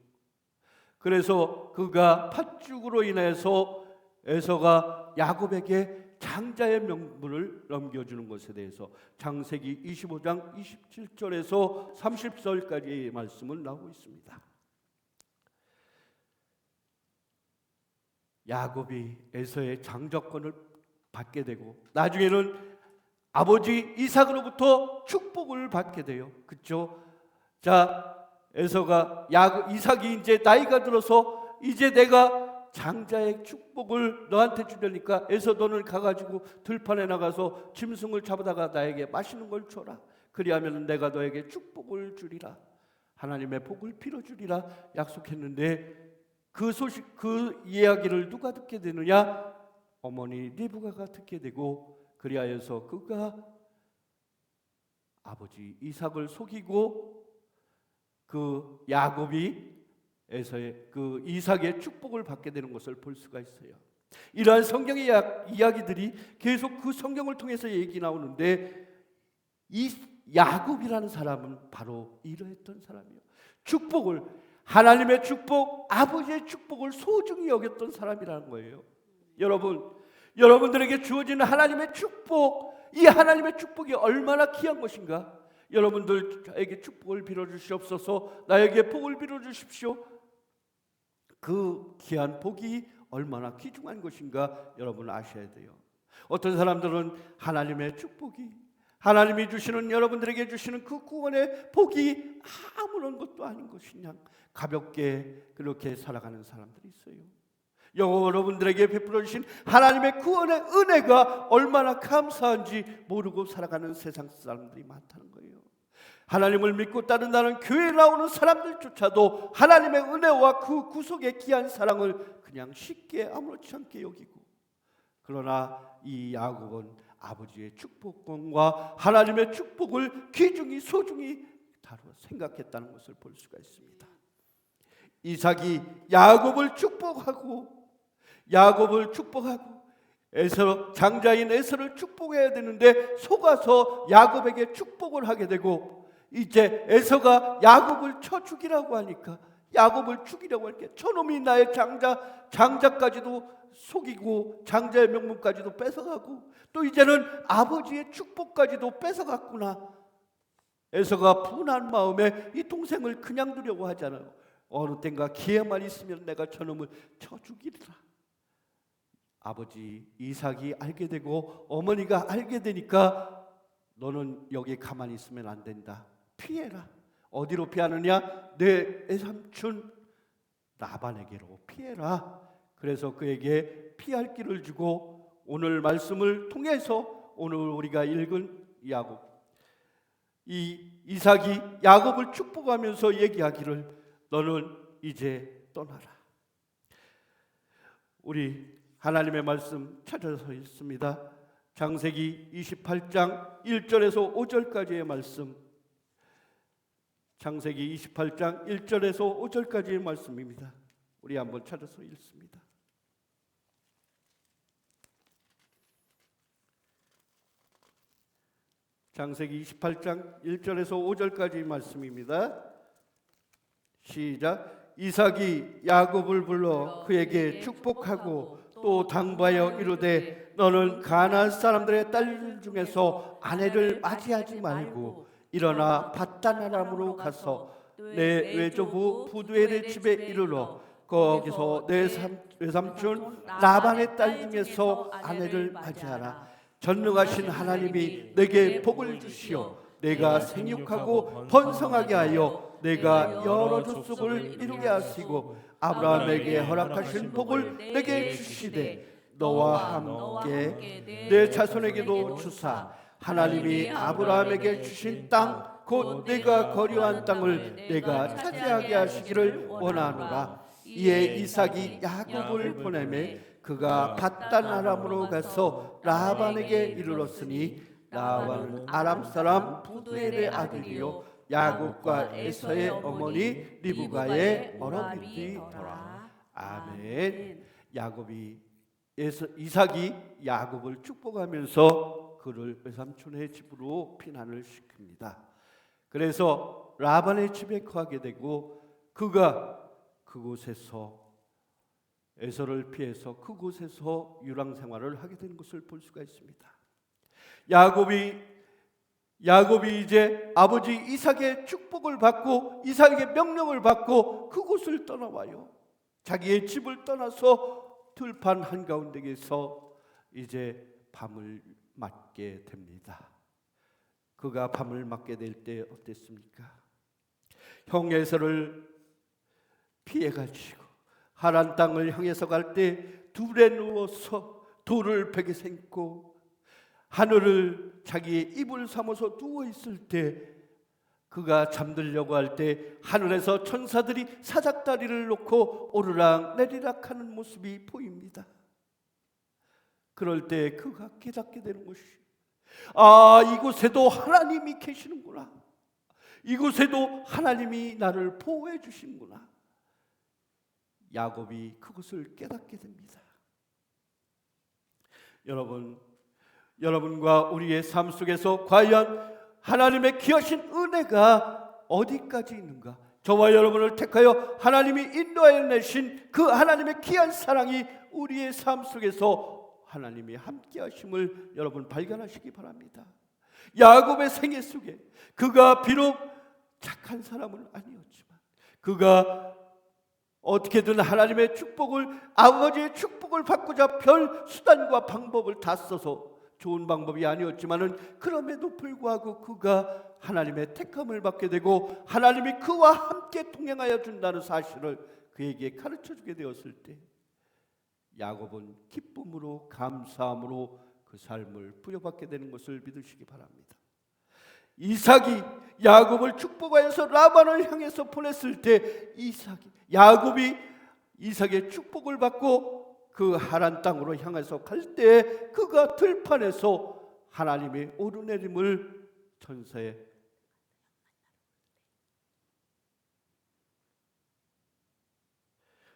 그래서 그가 팥죽으로 인해서 에서가 야곱에게 장자의 명분을 넘겨주는 것에 대해서 창세기 25장 27절에서 30절까지의 말씀을 나오고 있습니다. 야곱이 에서의 장자권을 받게 되고 나중에는 아버지 이삭으로부터 축복을 받게 돼요. 그렇죠? 자, 에서가 이삭이 이제 나이가 들어서 이제 내가 장자의 축복을 너한테 주려니까 에서 너는 가가지고 들판에 나가서 짐승을 잡아다가 나에게 맛있는 걸 줘라. 그리하면 내가 너에게 축복을 주리라. 하나님의 복을 빌어주리라 약속했는데 그 소식, 그 이야기를 누가 듣게 되느냐? 어머니 리브가가 듣게 되고, 그리하여서 그가 아버지 이삭을 속이고 그 야곱이 에서의 그 이삭의 축복을 받게 되는 것을 볼 수가 있어요. 이러한 성경의 이야기들이 계속 그 성경을 통해서 얘기 나오는데, 이 야곱이라는 사람은 바로 이러했던 사람이에요. 축복을, 하나님의 축복, 아버지의 축복을 소중히 여겼던 사람이라는 거예요. 여러분들에게 주어지는 하나님의 축복, 이 하나님의 축복이 얼마나 귀한 것인가? 여러분들에게 축복을 빌어주시옵소서, 나에게 복을 빌어주십시오. 그 귀한 복이 얼마나 귀중한 것인가 여러분 아셔야 돼요. 어떤 사람들은 하나님의 축복이, 하나님이 주시는, 여러분들에게 주시는 그 구원의 복이 아무런 것도 아닌 것이냐 가볍게 그렇게 살아가는 사람들이 있어요. 여러분들에게 베풀어 주신 하나님의 구원의 은혜가 얼마나 감사한지 모르고 살아가는 세상 사람들이 많다는 거예요. 하나님을 믿고 따른다는 교회에 나오는 사람들조차도 하나님의 은혜와 그 구속의 귀한 사랑을 그냥 쉽게 아무렇지 않게 여기고, 그러나 이 야곱은 아버지의 축복권과 하나님의 축복을 귀중히 소중히 다루어 생각했다는 것을 볼 수가 있습니다. 이삭이 야곱을 축복하고 에서, 장자인 에서를 축복해야 되는데 속아서 야곱에게 축복을 하게 되고, 이제 에서가 야곱을 쳐 죽이라고 하니까, 야곱을 죽이려고 하니까 저놈이 나의 장자까지도 속이고 장자의 명분까지도 뺏어가고 또 이제는 아버지의 축복까지도 뺏어갔구나. 에서가 분한 마음에 이 동생을 그냥 두려고 하잖아요. 어느 땐가 기회만 있으면 내가 저놈을 쳐 죽이리라. 아버지 이삭이 알게 되고 어머니가 알게 되니까 너는 여기 가만히 있으면 안 된다. 피해라. 어디로 피하느냐? 내 외삼촌 라반에게로 피해라. 그래서 그에게 피할 길을 주고, 오늘 말씀을 통해서 오늘 우리가 읽은 야곱, 이 이삭이 야곱을 축복하면서 얘기하기를 너는 이제 떠나라. 우리 하나님의 말씀 찾아서 있습니다. 창세기 28장 1절에서 5절까지의 말씀, 창세기 28장 1절에서 5절까지의 말씀입니다. 우리 한번 찾아서 읽습니다. 창세기 28장 1절에서 5절까지의 말씀입니다. 시작. 이삭이 야곱을 불러 그에게 축복하고 또 당부하여 이르되 너는 가나안 사람들의 딸 중에서 아내를 맞이하지 말고 일어나 밧단 아람으로 가서 내 외조부 부두엘의 집에 이르러 거기서 내 외삼촌 라반의 딸 중에서 아내를 맞이하라. 전능하신 하나님이 내게 복을 주시어 내가 생육하고 번성하게 하여 내가 여러 족속을 이루게 하시고 아브라함에게 허락하신 복을 내게 주시되 너와 함께 내 자손에게도 주사 하나님이 아브라함에게 주신 땅 곧 내가 거류한 땅을 내가 차지하게 하시기를 원하노라. 이에 이삭이 야곱을 보내매 그가 밧단 아람으로 가서 라반에게 이르렀으니 라반은 아람 사람 부두엘의 아들이요 야곱과 에서의 어머니 리브가의 어머니더라. 아멘. 이삭이 야곱을 축복하면서 그를 외삼촌의 집으로 피난을 시킵니다. 그래서 라반의 집에 거하게 되고 그가 그곳에서 에서를 피해서 그곳에서 유랑 생활을 하게 된 것을 볼 수가 있습니다. 야곱이 이제 아버지 이삭의 축복을 받고 이삭의 명령을 받고 그곳을 떠나와요. 자기의 집을 떠나서 들판 한가운데에서 이제 밤을 맞게 됩니다. 그가 밤을 맞게 될 때 어땠습니까? 형 에서를 피해가지고 하란 땅을 향해서 갈 때 둘에 누워서 돌을 베개 삼고 하늘을 자기의 이불 삼아서 누워 있을 때 그가 잠들려고 할 때 하늘에서 천사들이 사닥다리를 놓고 오르락 내리락 하는 모습이 보입니다. 그럴 때 그가 깨닫게 되는 것이, 아, 이곳에도 하나님이 계시는구나. 이곳에도 하나님이 나를 보호해 주시는구나. 야곱이 그것을 깨닫게 됩니다. 여러분과 우리의 삶 속에서 과연 하나님의 귀하신 은혜가 어디까지 있는가? 저와 여러분을 택하여 하나님이 인도하여 내신 그 하나님의 귀한 사랑이 우리의 삶 속에서 하나님이 함께 하심을 여러분 발견하시기 바랍니다. 야곱의 생애 속에 그가 비록 착한 사람은 아니었지만 그가 어떻게든 하나님의 축복을, 아버지의 축복을 받고자 별 수단과 방법을 다 써서, 좋은 방법이 아니었지만은 그럼에도 불구하고 그가 하나님의 택함을 받게 되고 하나님이 그와 함께 동행하여 준다는 사실을 그에게 가르쳐 주게 되었을 때 야곱은 기쁨으로, 감사함으로 그 삶을 부여받게 되는 것을 믿으시기 바랍니다. 이삭이 야곱을 축복하여서 라반을 향해서 보냈을 때 야곱이 이삭의 축복을 받고 그 하란 땅으로 향해서 갈 때 그가 들판에서 하나님의 오르내림을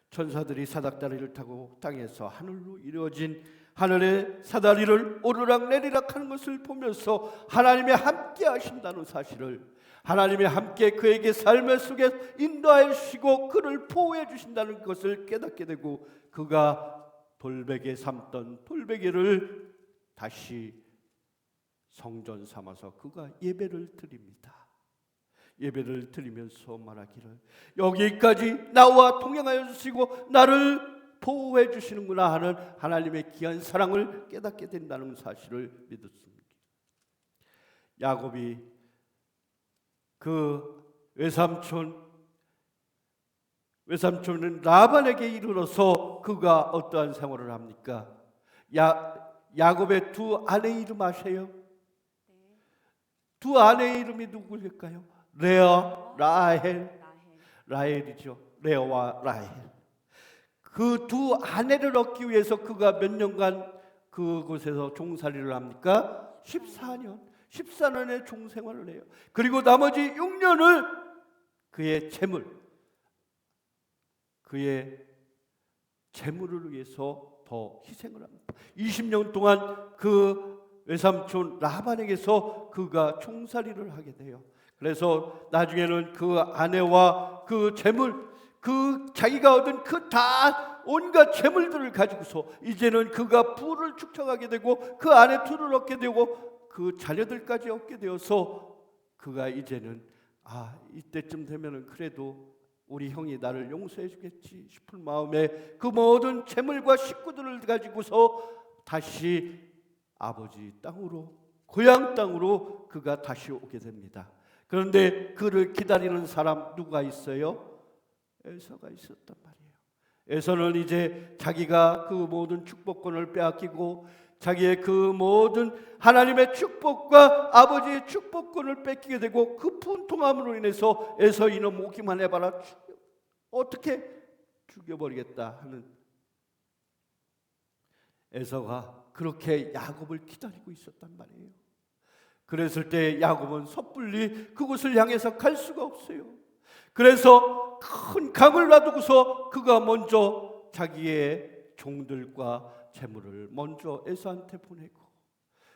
천사들이 사닥다리를 타고 땅에서 하늘로 이루어진 하늘의 사다리를 오르락 내리락 하는 것을 보면서 하나님이 함께 하신다는 사실을, 하나님이 함께 그에게 삶의 속에 인도하여 주시고 그를 보호해 주신다는 것을 깨닫게 되고 그가 돌베개 삼던 돌베개를 다시 성전 삼아서 그가 예배를 드립니다. 예배를 드리면서 말하기를, 여기까지 나와 동행하여 주시고 나를 보호해 주시는구나 하는 하나님의 귀한 사랑을 깨닫게 된다는 사실을 믿었습니다. 야곱이 그 외삼촌은 라반에게 이르러서 그가 어떠한 생활을 합니까? 야곱의 두 아내 이름 아세요? 두 아내의 이름이 누구일까요? 레아, 라헬이죠. 레아와 라헬. 그 두 아내를 얻기 위해서 그가 몇 년간 그곳에서 종살이를 합니까? 14년의 종생활을 해요. 그리고 나머지 6년을 그의 재물을 위해서 더 희생을 합니다. 20년 동안 그 외삼촌 라반에게서 그가 종살이를 하게 돼요. 그래서 나중에는 그 아내와 그 재물, 그 자기가 얻은 그 다 온갖 재물들을 가지고서 이제는 그가 부를 축적하게 되고 그 아내 둘을 얻게 되고 그 자녀들까지 얻게 되어서 그가 이제는 이때쯤 되면은 그래도 우리 형이 나를 용서해 주겠지 싶은 마음에 그 모든 재물과 식구들을 가지고서 다시 아버지 땅으로, 고향 땅으로 그가 다시 오게 됩니다. 그런데 그를 기다리는 사람 누가 있어요? 에서가 있었단 말이에요. 에서는 이제 자기가 그 모든 축복권을 빼앗기고 자기의 그 모든 하나님의 축복과 아버지의 축복권을 뺏기게 되고 그 분통함으로 인해서 에서 이놈 오기만 해봐라, 어떻게 죽여버리겠다 하는 에서가 그렇게 야곱을 기다리고 있었단 말이에요. 그랬을 때 야곱은 섣불리 그곳을 향해서 갈 수가 없어요. 그래서 큰 강을 놔두고서 그가 먼저 자기의 종들과 재물을 먼저 에서한테 보내고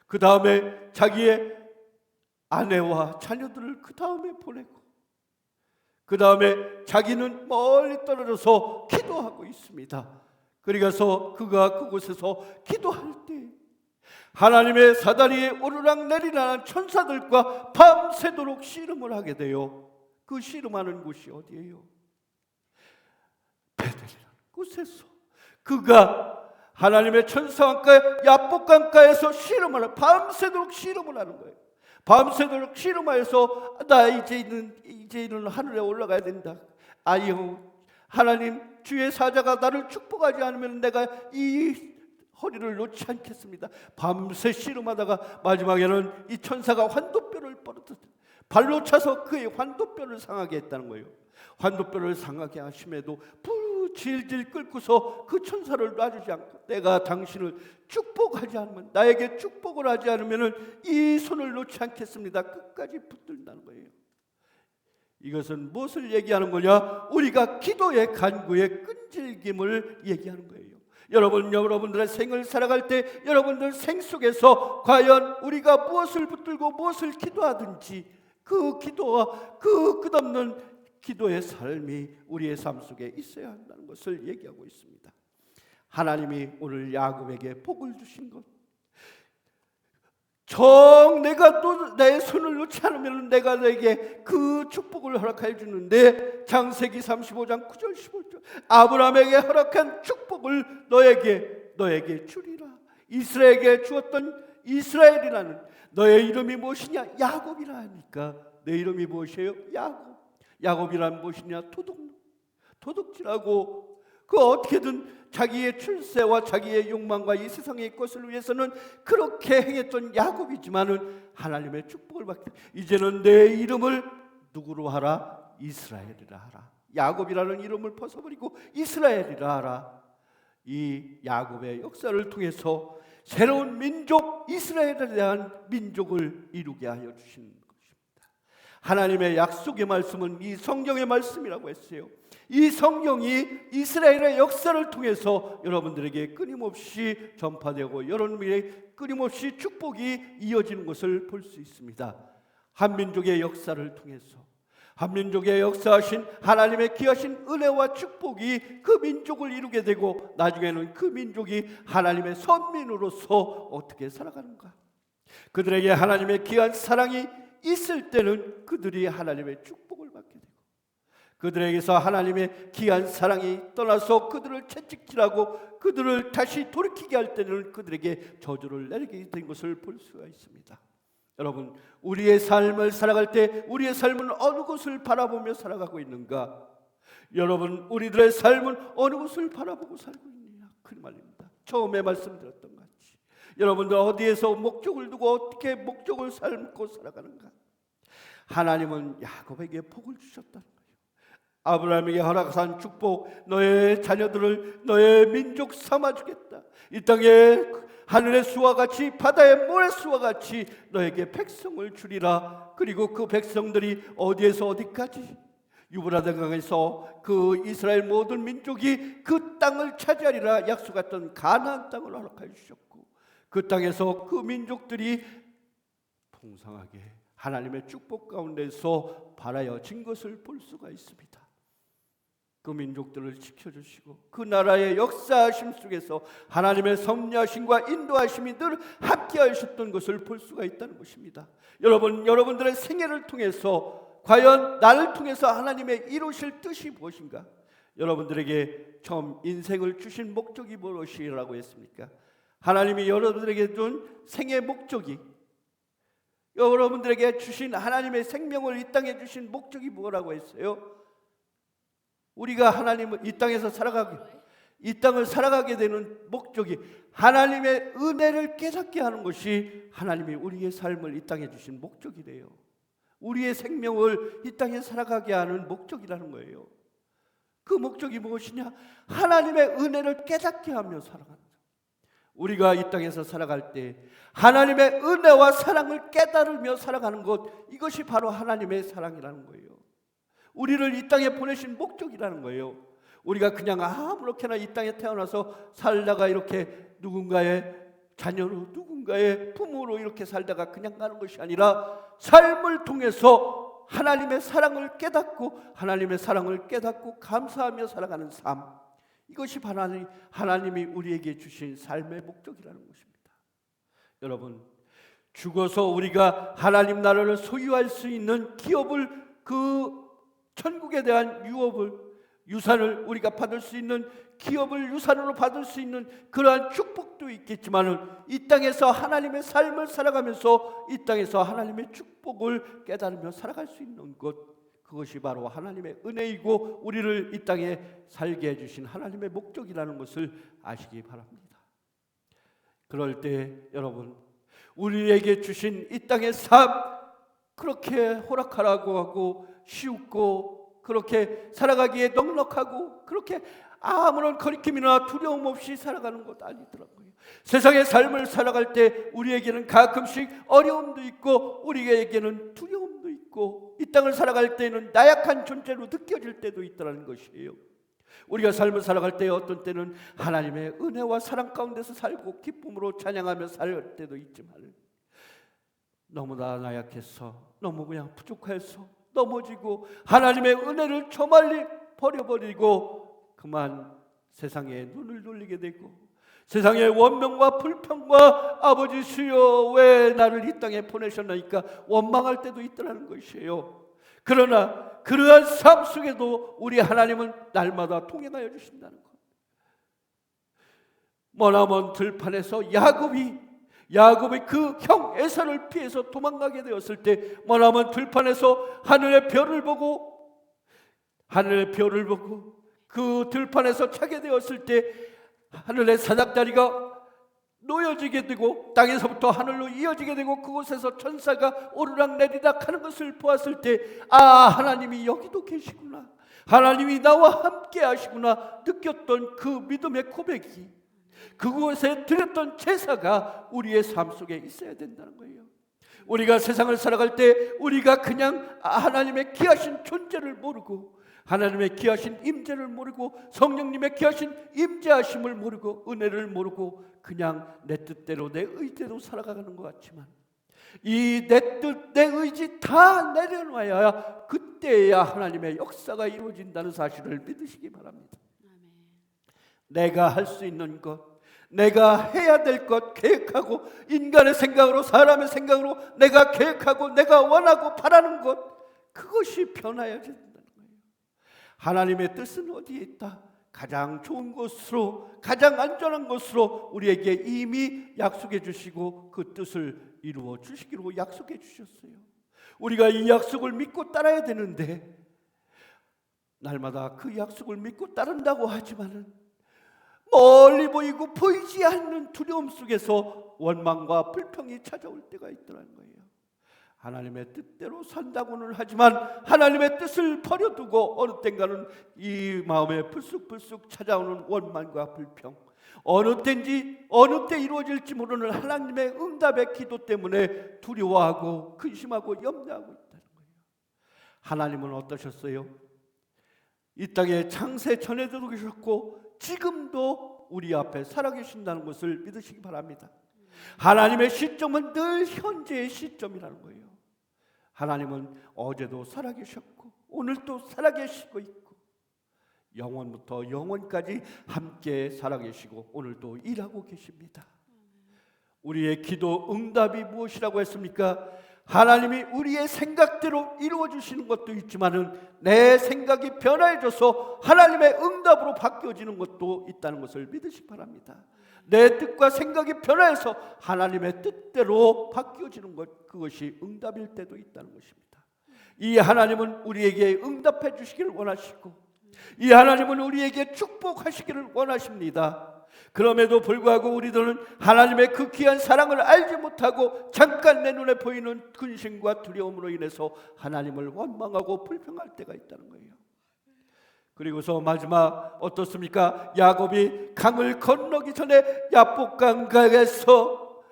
그 다음에 자기의 아내와 자녀들을 그 다음에 보내고 그 다음에 자기는 멀리 떨어져서 기도하고 있습니다. 그래서 그가 그곳에서 기도할 때 하나님의 사다리에 오르락 내리락 천사들과 밤새도록 씨름을 하게 돼요. 그 씨름하는 곳이 어디예요? 베델이라는 곳에서 그가 하나님의 천사강가에 야복강가에서 밤새도록 씨름을 하는 거예요. 밤새도록 씨름하여서 나 이제는 하늘에 올라가야 된다. 아니요, 하나님, 주의 사자가 나를 축복하지 않으면 내가 이 허리를 놓지 않겠습니다. 밤새 씨름하다가 마지막에는 이 천사가 환도뼈를 발로 차서 그의 환도뼈를 상하게 했다는 거예요. 환도뼈를 상하게 하심에도 질질 끓고서 그 천사를 놔주지 않고, 내가 당신을 축복하지 않으면, 나에게 축복을 하지 않으면 이 손을 놓지 않겠습니다. 끝까지 붙들다는 거예요. 이것은 무엇을 얘기하는 거냐? 우리가 기도의 간구의 끈질김을 얘기하는 거예요. 여러분들의 생을 살아갈 때 여러분들 생 속에서 과연 우리가 무엇을 붙들고 무엇을 기도하든지 그 기도와 그 끝없는 기도의 삶이 우리의 삶 속에 있어야 한다는 것을 얘기하고 있습니다. 하나님이 오늘 야곱에게 복을 주신 것, 내가 또 내 손을 놓지 않으면 내가 너에게 그 축복을 허락해 주는데, 창세기 35장 9절 15절, 아브라함에게 허락한 축복을 너에게 주리라. 이스라엘에게 주었던 이스라엘이라는 너의 이름이 무엇이냐? 야곱이라 하니까 내 이름이 무엇이에요? 야곱이란 무엇이냐? 도둑질하고 그 어떻게든 자기의 출세와 자기의 욕망과 이 세상의 것을 위해서는 그렇게 행했던 야곱이지만은 하나님의 축복을 받게, 이제는 내 이름을 누구로 하라? 이스라엘이라 하라. 야곱이라는 이름을 벗어버리고 이스라엘이라 하라. 이 야곱의 역사를 통해서 새로운 민족 이스라엘에 대한 민족을 이루게 하여 주시는 것입니다. 하나님의 약속의 말씀은 이 성경의 말씀이라고 했어요. 이 성경이 이스라엘의 역사를 통해서 여러분들에게 끊임없이 전파되고 여러분에게 끊임없이 축복이 이어지는 것을 볼 수 있습니다. 한민족의 역사를 통해서 한민족의 역사하신 하나님의 귀하신 은혜와 축복이 그 민족을 이루게 되고, 나중에는 그 민족이 하나님의 선민으로서 어떻게 살아가는가, 그들에게 하나님의 귀한 사랑이 있을 때는 그들이 하나님의 축복을 받게 되고, 그들에게서 하나님의 귀한 사랑이 떠나서 그들을 채찍질하고 그들을 다시 돌이키게 할 때는 그들에게 저주를 내리게 된 것을 볼 수가 있습니다. 여러분, 우리의 삶을 살아갈 때 우리의 삶은 어느 곳을 바라보며 살아가고 있는가? 여러분, 우리들의 삶은 어느 곳을 바라보고 살고 있느냐? 그 말입니다. 처음에 말씀드렸던 것 같이 여러분들 어디에서 목적을 두고 어떻게 목적을 삶고 살아가는가? 하나님은 야곱에게 복을 주셨다는 거예요. 아브라함에게 허락한 축복, 너의 자녀들을 너의 민족 삼아주겠다. 이 땅에 하늘의 수와 같이 바다의 모래수와 같이 너에게 백성을 주리라. 그리고 그 백성들이 어디에서 어디까지? 유브라데 강에서 그 이스라엘 모든 민족이 그 땅을 차지하리라 약속했던 가나안 땅을 허락해 주셨고, 그 땅에서 그 민족들이 풍성하게 하나님의 축복 가운데서 발하여진 것을 볼 수가 있습니다. 그 민족들을 지켜주시고 그 나라의 역사하심 속에서 하나님의 섭리하심과 인도하심이 늘 함께 하셨던 것을 볼 수가 있다는 것입니다. 여러분들의 생애를 통해서 과연 나를 통해서 하나님의 이루실 뜻이 무엇인가? 여러분들에게 처음 인생을 주신 목적이 무엇이라고 했습니까? 하나님이 여러분들에게 준 생애 목적이, 여러분들에게 주신 하나님의 생명을 이 땅에 주신 목적이 뭐라고 했어요? 우리가 하나님을 이 땅에서 이 땅을 살아가게 되는 목적이 하나님의 은혜를 깨닫게 하는 것이 하나님이 우리의 삶을 이 땅에 주신 목적이래요. 우리의 생명을 이 땅에 살아가게 하는 목적이라는 거예요. 그 목적이 무엇이냐? 하나님의 은혜를 깨닫게 하며 살아가는 거예요. 우리가 이 땅에서 살아갈 때 하나님의 은혜와 사랑을 깨달으며 살아가는 것, 이것이 바로 하나님의 사랑이라는 거예요. 우리를 이 땅에 보내신 목적이라는 거예요. 우리가 그냥 아무렇게나 이 땅에 태어나서 살다가 이렇게 누군가의 자녀로 누군가의 부모로 이렇게 살다가 그냥 가는 것이 아니라 삶을 통해서 하나님의 사랑을 깨닫고 하나님의 사랑을 깨닫고 감사하며 살아가는 삶, 이것이 바로 하나님이 우리에게 주신 삶의 목적이라는 것입니다. 여러분, 죽어서 우리가 하나님 나라를 소유할 수 있는 기업을, 그 천국에 대한 유산을 우리가 받을 수 있는 기업을 유산으로 받을 수 있는 그러한 축복도 있겠지만은 이 땅에서 하나님의 삶을 살아가면서 이 땅에서 하나님의 축복을 깨달으며 살아갈 수 있는 것, 그것이 바로 하나님의 은혜이고 우리를 이 땅에 살게 해주신 하나님의 목적이라는 것을 아시기 바랍니다. 그럴 때 여러분, 우리에게 주신 이 땅의 삶, 그렇게 호락하라고 하고 쉬웠고 그렇게 살아가기에 넉넉하고 그렇게 아무런 거리낌이나 두려움 없이 살아가는 것 아니더라고요. 세상의 삶을 살아갈 때 우리에게는 가끔씩 어려움도 있고 우리에게는 두려움도 있고 이 땅을 살아갈 때는 나약한 존재로 느껴질 때도 있다는 것이에요. 우리가 삶을 살아갈 때 어떤 때는 하나님의 은혜와 사랑 가운데서 살고 기쁨으로 찬양하며 살 때도 있지만 너무나 나약해서 너무 그냥 부족해서 넘어지고 하나님의 은혜를 저 멀리 버려버리고 그만 세상에 눈을 돌리게 되고 세상의 원명과 불평과 아버지 주여 왜 나를 이 땅에 보내셨나니까 원망할 때도 있더라는 것이에요. 그러나 그러한 삶 속에도 우리 하나님은 날마다 통행하여 주신다는 것. 머나먼 들판에서 야곱이 그 형 에사를 피해서 도망가게 되었을 때 머나먼 들판에서 하늘의 별을 보고 그 들판에서 차게 되었을 때 하늘의 사닥다리가 놓여지게 되고 땅에서부터 하늘로 이어지게 되고 그곳에서 천사가 오르락내리락 하는 것을 보았을 때 하나님이 여기도 계시구나, 하나님이 나와 함께 하시구나 느꼈던 그 믿음의 고백이, 그곳에 드렸던 제사가 우리의 삶 속에 있어야 된다는 거예요. 우리가 세상을 살아갈 때 우리가 그냥 하나님의 귀하신 존재를 모르고 하나님의 귀하신 임재를 모르고 성령님의 귀하신 임재하심을 모르고 은혜를 모르고 그냥 내 뜻대로 내 의대로 살아가는 것 같지만 이 내 뜻, 내 의지 다 내려놔야 그때야 하나님의 역사가 이루어진다는 사실을 믿으시기 바랍니다. 내가 할 수 있는 것, 내가 해야 될 것 계획하고 인간의 생각으로 사람의 생각으로 내가 계획하고 내가 원하고 바라는 것, 그것이 변화해야 된다는 거예요. 하나님의 뜻은 어디에 있다? 가장 좋은 곳으로, 가장 안전한 곳으로 우리에게 이미 약속해 주시고 그 뜻을 이루어 주시기로 약속해 주셨어요. 우리가 이 약속을 믿고 따라야 되는데 날마다 그 약속을 믿고 따른다고 하지만은 멀리 보이고 보이지 않는 두려움 속에서 원망과 불평이 찾아올 때가 있더라는 거예요. 하나님의 뜻대로 산다고는 하지만 하나님의 뜻을 버려두고 어느 땐가는 이 마음에 불쑥불쑥 찾아오는 원망과 불평, 어느 때 이루어질지 모르는 하나님의 응답의 기도 때문에 두려워하고 근심하고 염려하고 있다는 거예요. 하나님은 어떠셨어요? 이 땅에 창세 전에도 계셨고 지금도 우리 앞에 살아계신다는 것을 믿으시기 바랍니다. 하나님의 시점은 늘 현재의 시점이라는 거예요. 하나님은 어제도 살아계셨고 오늘도 살아계시고 있고 영원부터 영원까지 함께 살아계시고 오늘도 일하고 계십니다. 우리의 기도 응답이 무엇이라고 했습니까? 하나님이 우리의 생각대로 이루어 주시는 것도 있지만은 내 생각이 변화해져서 하나님의 응답으로 바뀌어지는 것도 있다는 것을 믿으시기 바랍니다. 내 뜻과 생각이 변화해서 하나님의 뜻대로 바뀌어지는 것, 그것이 응답일 때도 있다는 것입니다. 이 하나님은 우리에게 응답해 주시기를 원하시고 이 하나님은 우리에게 축복하시기를 원하십니다. 그럼에도 불구하고 우리들은 하나님의 그 귀한 사랑을 알지 못하고 잠깐 내 눈에 보이는 근심과 두려움으로 인해서 하나님을 원망하고 불평할 때가 있다는 거예요. 그리고서 마지막 어떻습니까? 야곱이 강을 건너기 전에 야복강가에서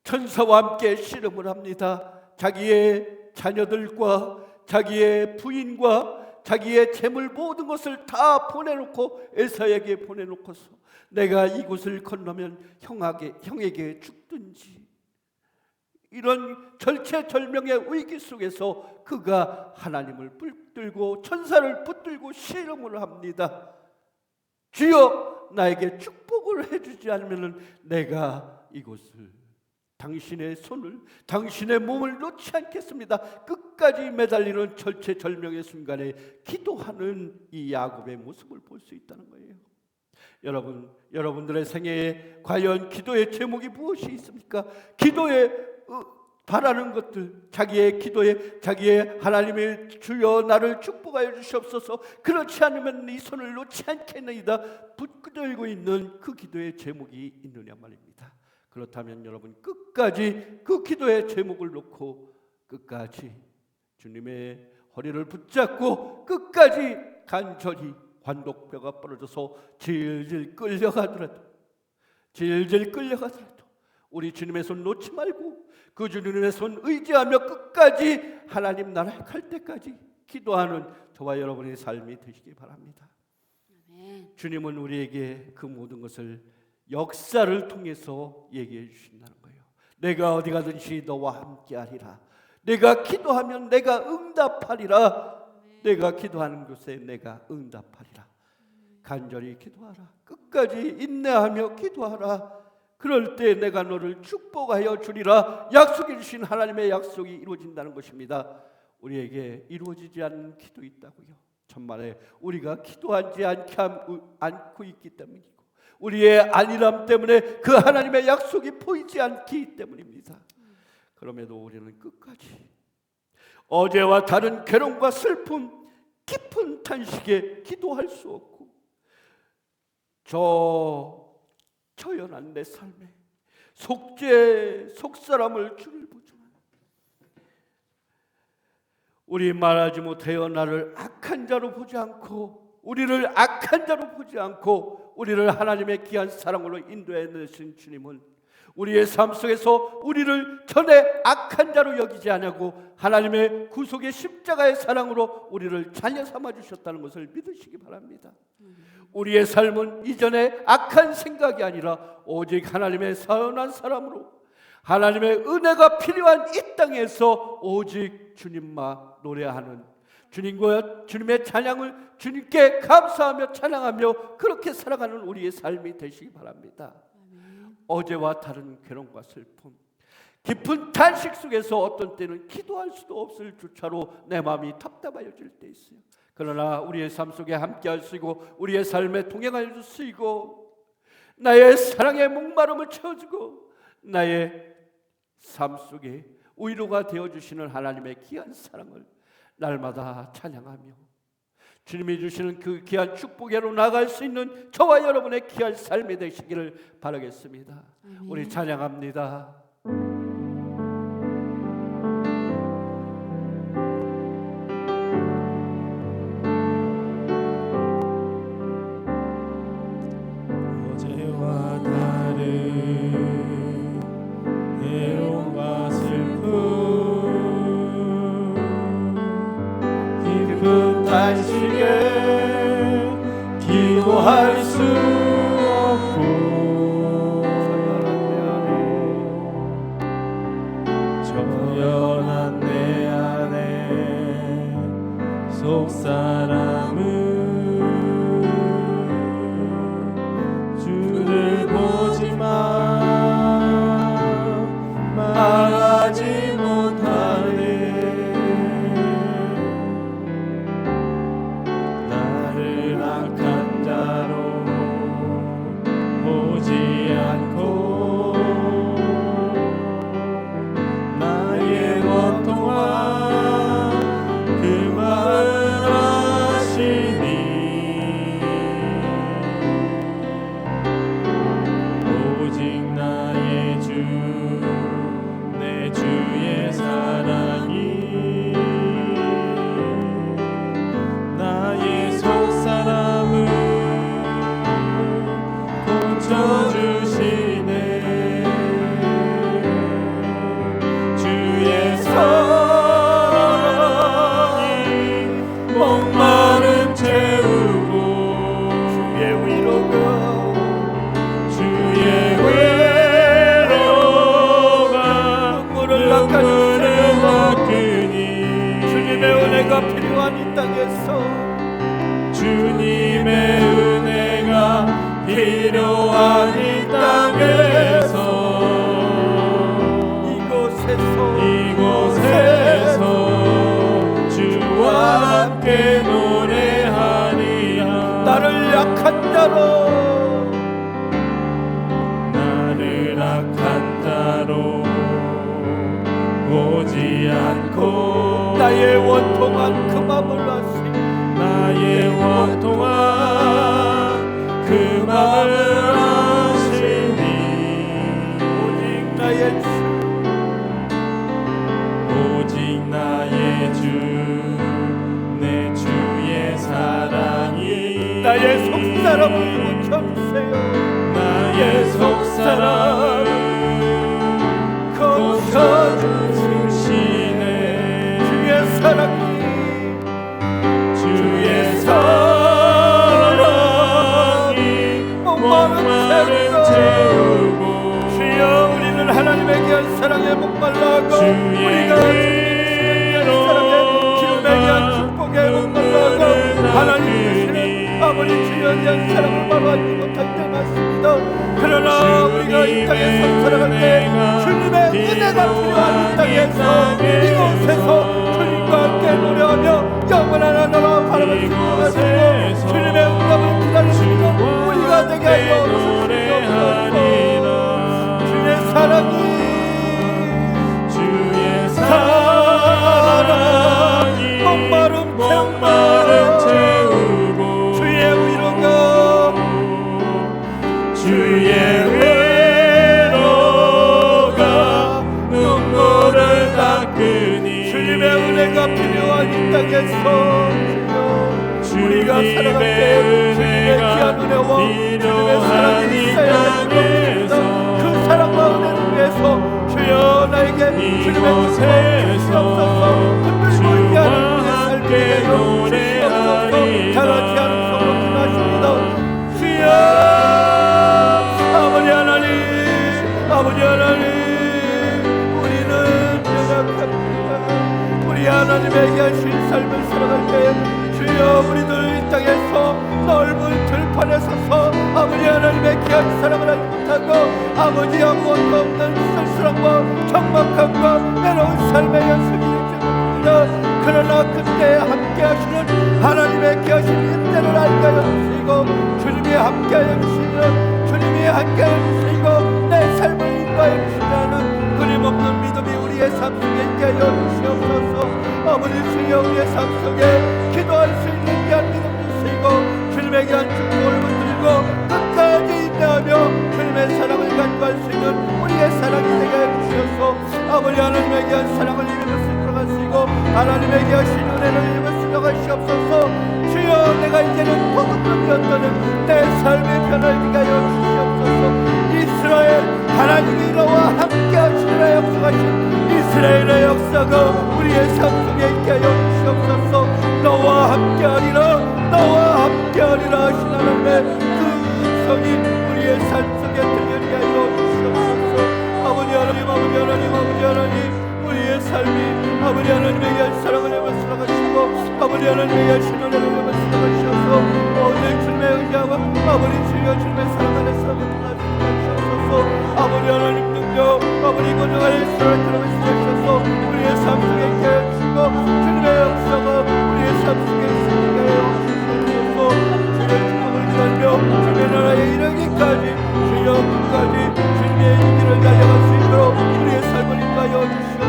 천사와 함께 씨름을 합니다. 자기의 자녀들과 자기의 부인과 자기의 재물 모든 것을 다 보내놓고 에사에게 보내놓고서 내가 이곳을 건너면 형에게 죽든지, 이런 절체절명의 위기 속에서 그가 하나님을 붙들고 천사를 붙들고 씨름을 합니다. 주여 나에게 축복을 해주지 않으면 내가 이곳을 당신의 손을 당신의 몸을 놓지 않겠습니다. 끝까지 매달리는 절체절명의 순간에 기도하는 이 야곱의 모습을 볼 수 있다는 거예요. 여러분들의 생애에 과연 기도의 제목이 무엇이 있습니까? 기도에 바라는 것들, 자기의 기도에 자기의 하나님의 주여 나를 축복하여 주시옵소서, 그렇지 않으면 이 손을 놓지 않겠나이다 붙들고 있는 그 기도의 제목이 있느냐 말입니다. 그렇다면 여러분 끝까지 그 기도의 제목을 놓고 끝까지 주님의 허리를 붙잡고 끝까지 간절히 관독뼈가 부러져서 질질 끌려가더라도 우리 주님의 손 놓지 말고 그 주님의 손 의지하며 끝까지 하나님 나라에 갈 때까지 기도하는 저와 여러분의 삶이 되시기 바랍니다. 주님은 우리에게 그 모든 것을 역사를 통해서 얘기해 주신다는 거예요. 내가 어디 가든지 너와 함께하리라. 내가 기도하면 내가 응답하리라. 내가 기도하는 곳에 내가 응답하리라. 간절히 기도하라. 끝까지 인내하며 기도하라. 그럴 때 내가 너를 축복하여 주리라. 약속해 주신 하나님의 약속이 이루어진다는 것입니다. 우리에게 이루어지지 않는 기도 있다고요. 천만에 우리가 기도하지 않고 있기 때문이고 우리의 안일함 때문에 그 하나님의 약속이 보이지 않기 때문입니다. 그럼에도 우리는 끝까지 어제와 다른 괴로움과 슬픔, 깊은 탄식에 기도할 수 없고 처연한 내 삶에 속사람을 주를 보지만 우리 말하지 못하여 나를 악한 자로 보지 않고 우리를 하나님의 귀한 사랑으로 인도해 내신 주님은 우리의 삶 속에서 우리를 전에 악한 자로 여기지 않고 하나님의 구속의 십자가의 사랑으로 우리를 자녀 삼아 주셨다는 것을 믿으시기 바랍니다. 우리의 삶은 이전에 악한 생각이 아니라 오직 하나님의 선한 사람으로 하나님의 은혜가 필요한 이 땅에서 오직 주님만 노래하는 주님과 주님의 찬양을 주님께 감사하며 찬양하며 그렇게 살아가는 우리의 삶이 되시기 바랍니다. 어제와 다른 괴로움과 슬픔, 깊은 탄식 속에서 어떤 때는 기도할 수도 없을 주차로 내 마음이 답답해질 때 있어요. 그러나 우리의 삶 속에 함께 하시고 우리의 삶에 동행하여 주시고 나의 사랑의 목마름을 채워주고 나의 삶 속에 위로가 되어주시는 하나님의 귀한 사랑을 날마다 찬양하며 주님이 주시는 그 귀한 축복으로 나아갈 수 있는 저와 여러분의 귀한 삶이 되시기를 바라겠습니다. 우리 찬양합니다. 어제와 다른 괴로움과 슬픔 깊은 탄식에 기도할 수 없고 처연한 내 안에 속사람은 주를 보지만 말하지 못하네. 나를 악한 자로 보지 않고 나의 고통과 그 마음을 아시니 오직 나의 주 내 주의 사랑이 나의 속사람을 고쳐주시네. 주의 사랑이 목마름 채우고 주의 위로가 눈물을 닦으니 주님의 은혜가 필요한 이 땅에서 주님의 은혜가 필요한 이 땅에서 이곳에서 주와 함께 노래하리라. 나를 약한 자로 약한 자로 오지 않고 나의 원통한 그 맘을 아시니 나의 원통한 그 맘을 아시니 오직 나의 주 오직 나의 주 내 주의 사랑이 나의 속사람을 고쳐주세요. 나의 속사람을 고쳐주시네. 주의 사랑이 주의 사랑이 목마른 채우고 주여 우리는 하나님의 귀한 사랑에 목말라하고 우리가 주님의 사랑에 기름에 귀한 축복에 목말라하고 하나님 주시는 아버지 주여 귀한 사랑을 바로 알지 못할 때 맞습니다. 그러나 우리가 이 땅에 살아갈 때 주님의 은혜가 필요한 이 땅에서 이곳에서 주님과 함께 노래하며 영원한 하나님을 바라볼 수 있도록 하시고 주님의 응답을 기다리시는 우리가 되게 하여 주시옵소서. 주의 사랑이 주의 사랑이 목마름 채우고 주의 위로가 주의 위로가 눈물을 닦으니 주님의 은혜가 필요한 이 땅에서 우리가 살아갈 때 주님의 귀한 은혜와 주님의 사랑이 있어야 됩니다. 그 사랑과 은혜를 위해서 주여 나에게 주님의 축복을 주시옵소서. 특별히 모이하는 우리의 삶을 위하여 주시옵소서. 다같이 하는 성으로 기도하십니다. 주여 아버지 하나님 아버지 하나님 우리는 연약합니다. 우리 하나님에게 하신 삶을 살아갈 때 주여 우리들 이 땅에서 넓은 들판에 서서 아버지 하나님의 귀한 사랑을 알지 못하고 아버지 아무것도 없는 쓸쓸함과 적막함과 외로운 삶의 연습이 있습니다. 그러나 그때 함께 하시는 하나님의 귀하신 인내를 알게 하여 주시고 주님이 함께 하여 주시는 주님이 함께 하여 주시고 내 삶을 인도하여 주시라는 끊임없는 믿음이 우리의 삶 속에 있게 하여 주시옵소서. 아버지 주여 우리의 삶 속에 기도할 수 있는 귀한 믿음 주시고 주님의 귀한 축복을 붙들고 끝까지 인내하며 주님의 사랑을 간구할 수 있는 우리의 사랑이 되게 하여 주셔서 아버지 하나님의 귀한 사랑을 입을 수 있도록 하시고 하나님의 귀하신 은혜를 입을 수 있도록 하시옵소서. 주여 내가 이제는 도둑놈이었다는 내 삶의 변을 위하여 주시옵소서. 이스라엘 하나님이 너와 함께 하시리라 역사하신 이스라엘의 역사가 우리의 삶 속에 있게 하여 주시옵소서. 너와 함께 하리라 너와 함께 하리라 하신 하나님의 그 음성이 우리의 삶 속에 들려게 하여 주시옵소서. 아버지 하나님 아버지 하나님 아버지 하나님 우리의 삶이 아버지 하나님의 귀한 사랑을 해መስ으러 가시고 아버지 하나님의 귀한 신원을 해መስ으러 가시옵소서. 오늘 주님의 의지하고 아버지 주여 주님의 사랑 안에서 하시옵소서. 아버지 하나님 능력 아버지 고정할 사랑 들어가시옵소서. 우리의 삶 속에 있게 하여 주시고 주님의 역사가 우리의 삶 속에 있게 하여 주시옵소서. 주의 축복을 기다리며 주의 나라에 이르기까지 주여 끝까지 주님의 일기를 달려갈 수 있도록 우리의 삶을 인도하여 주시옵소서.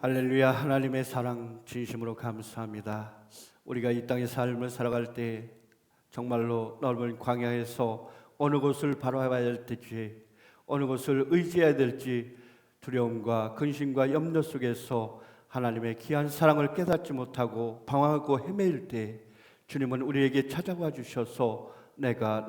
할렐루야. 하나님의 사랑 진심으로 감사합니다. 우리가 이 땅의 삶을 살아갈 때 정말로 넓은 광야에서 어느 곳을 바라봐야 될지 어느 곳을 의지해야 될지 두려움과 근심과 염려 속에서 하나님의 귀한 사랑을 깨닫지 못하고 방황하고 헤매일 때 주님은 우리에게 찾아와 주셔서 내가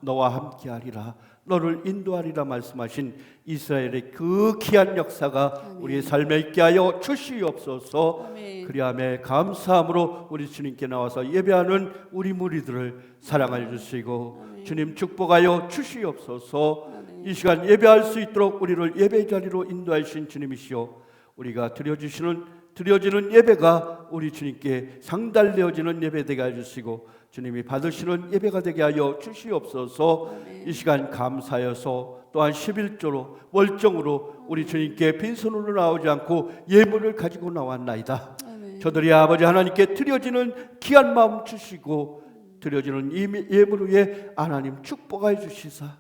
너와 함께하리라 너를 인도하리라 말씀하신 이스라엘의 그 귀한 역사가 아멘. 우리의 삶에 있게 하여 주시옵소서. 아멘. 그리하며 감사함으로 우리 주님께 나와서 예배하는 우리 무리들을 사랑하여 주시고 아멘. 주님 축복하여 주시옵소서. 아멘. 이 시간 예배할 수 있도록 우리를 예배 자리로 인도하신 주님이시오 우리가 드려주시는 드려지는 예배가 우리 주님께 상달되어지는 예배 되게 해주시고 주님이 받으시는 예배가 되게 하여 주시옵소서. 이 시간 감사여서 또한 11조로 월정으로 우리 주님께 빈손으로 나오지 않고 예물을 가지고 나왔나이다. 저들이 아버지 하나님께 드려지는 귀한 마음 주시고 드려지는 예물 위에 하나님 축복하여 주시사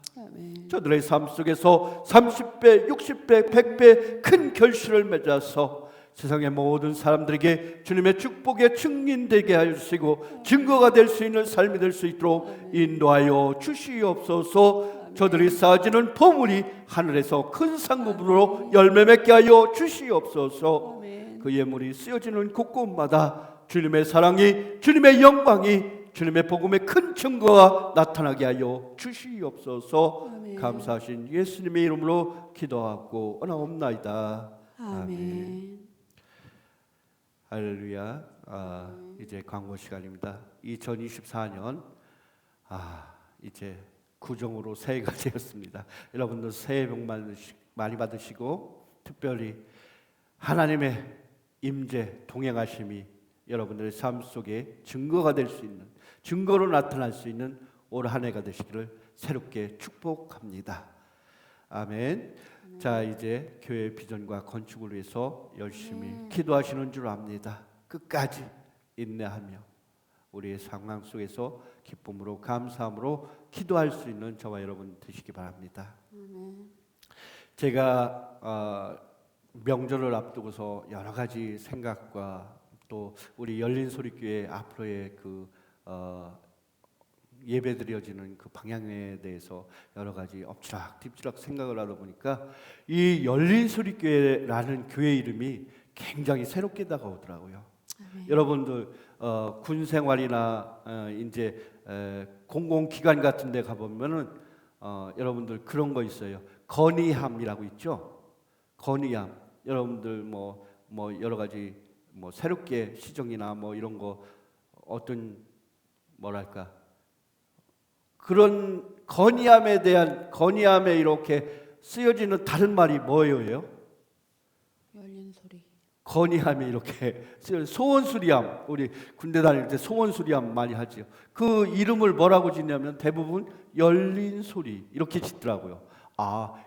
저들의 삶 속에서 30배, 60배, 100배 큰 결실을 맺어서 세상의 모든 사람들에게 주님의 축복의 증인되게 하시고 증거가 될 수 있는 삶이 될 수 있도록 인도하여 주시옵소서. 저들이 쌓아지는 보물이 하늘에서 큰 상급으로 열매 맺게 하여 주시옵소서. 그 예물이 쓰여지는 곳곳마다 주님의 사랑이, 주님의 영광이, 주님의 복음의 큰 증거가 나타나게 하여 주시옵소서. 감사하신 예수님의 이름으로 기도하고 원하옵나이다. 아멘. 할렐루야. 이제 광고 시간입니다. 2024년 이제 구정으로 새해가 되었습니다. 여러분들 새해 복 많이 받으시고 특별히 하나님의 임재 동행하심이 여러분들의 삶 속에 증거가 될 수 있는, 증거로 나타날 수 있는 올 한 해가 되시기를 새롭게 축복합니다. 아멘. 자, 이제 교회 비전과 건축을 위해서 열심히 기도하시는 줄 압니다. 끝까지 인내하며 우리의 상황 속에서 기쁨으로 감사함으로 기도할 수 있는 저와 여러분 되시기 바랍니다. 제가 명절을 앞두고서 여러 가지 생각과 또 우리 열린소리교회 앞으로의 그 예배드려지는 그 방향에 대해서 여러 가지 엎치락뒤치락 생각을 하다 보니까 이 열린소리교회라는 교회 이름이 굉장히 새롭게 다가오더라고요. 여러분들 군 생활이나 이제 공공기관 같은 데 가보면은 여러분들 그런 거 있어요. 건의함이라고 있죠. 건의함. 여러분들 뭐 여러 가지 뭐 새롭게 시정이나 뭐 이런 거 어떤 뭐랄까 그런 건의함에 이렇게 쓰여지는 다른 말이 뭐예요? 열린 소리. 건의함이 이렇게 소원수리함. 우리 군대 다닐 때 소원수리함 많이 하죠. 그 이름을 뭐라고 짓냐면 대부분 열린 소리 이렇게 짓더라고요.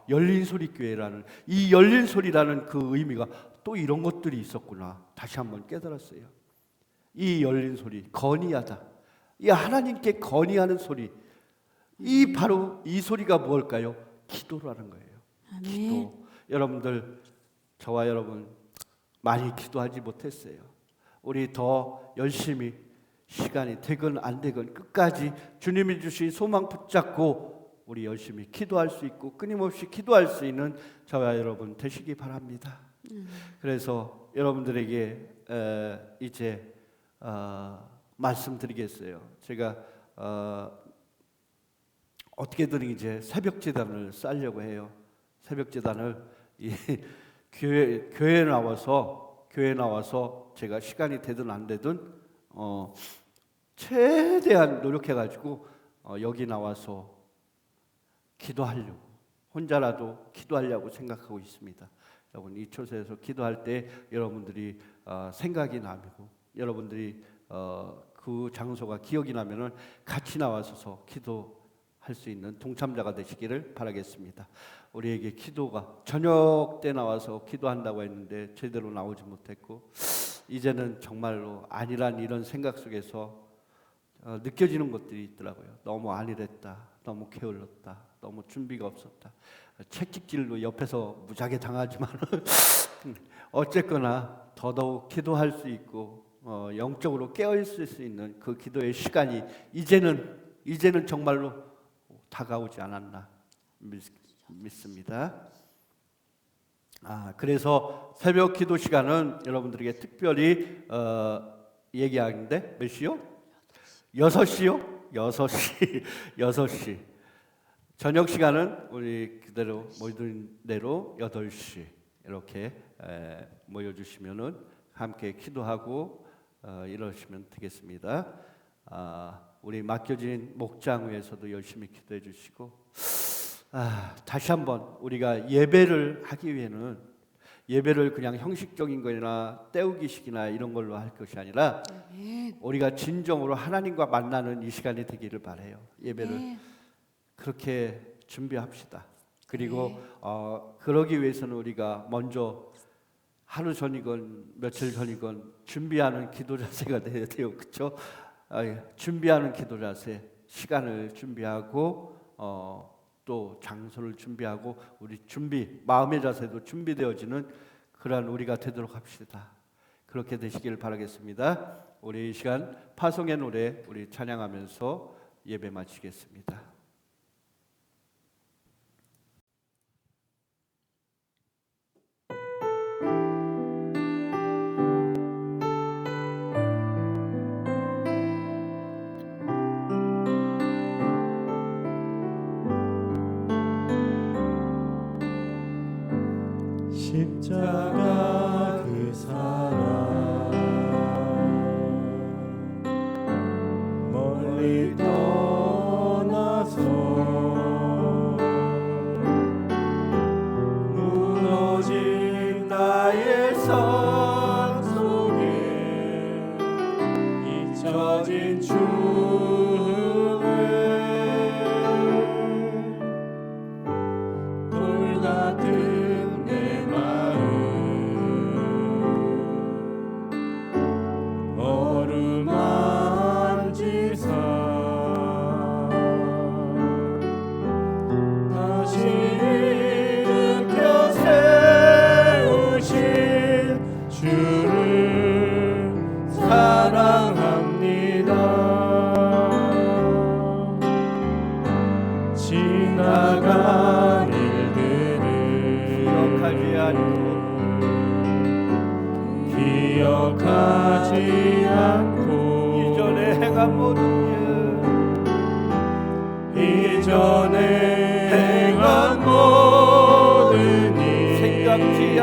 열린 소리 교회라는 이 열린 소리라는 그 의미가 또 이런 것들이 있었구나. 다시 한번 깨달았어요. 이 열린 소리, 건의하다. 이 하나님께 건의하는 소리. 이 바로 이 소리가 뭘까요? 기도라는 거예요. 아멘. 기도. 여러분들 저와 여러분 많이 기도하지 못했어요. 우리 더 열심히 시간이 되건 안 되건 끝까지 주님이 주신 소망 붙잡고 우리 열심히 기도할 수 있고 끊임없이 기도할 수 있는 저와 여러분 되시기 바랍니다. 그래서 여러분들에게 이제 말씀드리겠어요. 제가 어떻게든 이제 새벽제단을 쌓으려고 해요. 새벽제단을 교회에 나와서 제가 시간이 되든 안 되든 최대한 노력해가지고 여기 나와서 기도하려고 혼자라도 기도하려고 생각하고 있습니다. 여러분 이 초소에서 기도할 때 여러분들이 생각이 나고 여러분들이 그 장소가 기억이 나면은 같이 나와서 기도할 수 있는 동참자가 되시기를 바라겠습니다. 우리에게 기도가 저녁 때 나와서 기도한다고 했는데 제대로 나오지 못했고 이제는 정말로 아니란 이런 생각 속에서 느껴지는 것들이 있더라고요. 너무 안일했다, 너무 게을렀다, 너무 준비가 없었다. 채찍질로 옆에서 무지하게 당하지만 어쨌거나 더더욱 기도할 수 있고 영적으로 깨어있을 수 있는 그 기도의 시간이 이제는 정말로 다가오지 않았나 믿습니다. 그래서 새벽 기도 시간은 여러분들에게 특별히 얘기하는데 몇 시요? 6시요? 6시. 저녁 시간은 우리 그대로 모이던 대로 8시 이렇게 모여주시면은 함께 기도하고 이러시면 되겠습니다. 우리 맡겨진 목장회에서도 열심히 기도해 주시고 다시 한번 우리가 예배를 하기 위해는 예배를 그냥 형식적인 거나 때우기식이나 이런 걸로 할 것이 아니라 우리가 진정으로 하나님과 만나는 이 시간이 되기를 바라요. 예배를 그렇게 준비합시다. 그리고 그러기 위해서는 우리가 먼저 하루 전이건 며칠 전이건 준비하는 기도 자세가 돼야 돼요. 그렇죠? 준비하는 기도 자세, 시간을 준비하고 또 장소를 준비하고 우리 마음의 자세도 준비되어지는 그러한 우리가 되도록 합시다. 그렇게 되시길 바라겠습니다. 우리 이 시간 파송의 노래 우리 찬양하면서 예배 마치겠습니다. 십자가 그 사랑 멀리 떠나서 무너진 나의 삶 속에 잊혀진 주의 돌 같은 내 마음 어루만지사 다시 일으켜 세우신 주를 사랑합니다. 지나간 기억하지 않고 이전에 행한 모든 이전에 행한 모든 일 생각지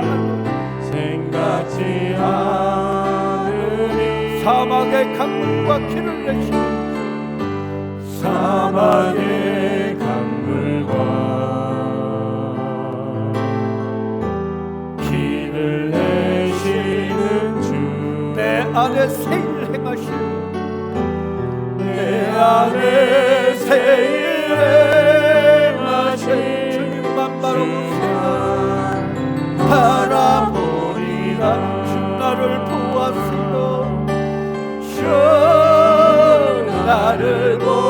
않으리 사막의 강물과 길을 내시는 사막의 강물과 길을 내시는 주 내 안에 새일 행하실 내 안에 새일 행하신 주님만 바라보리라 주 나를 보았으며 주 나를 보았으며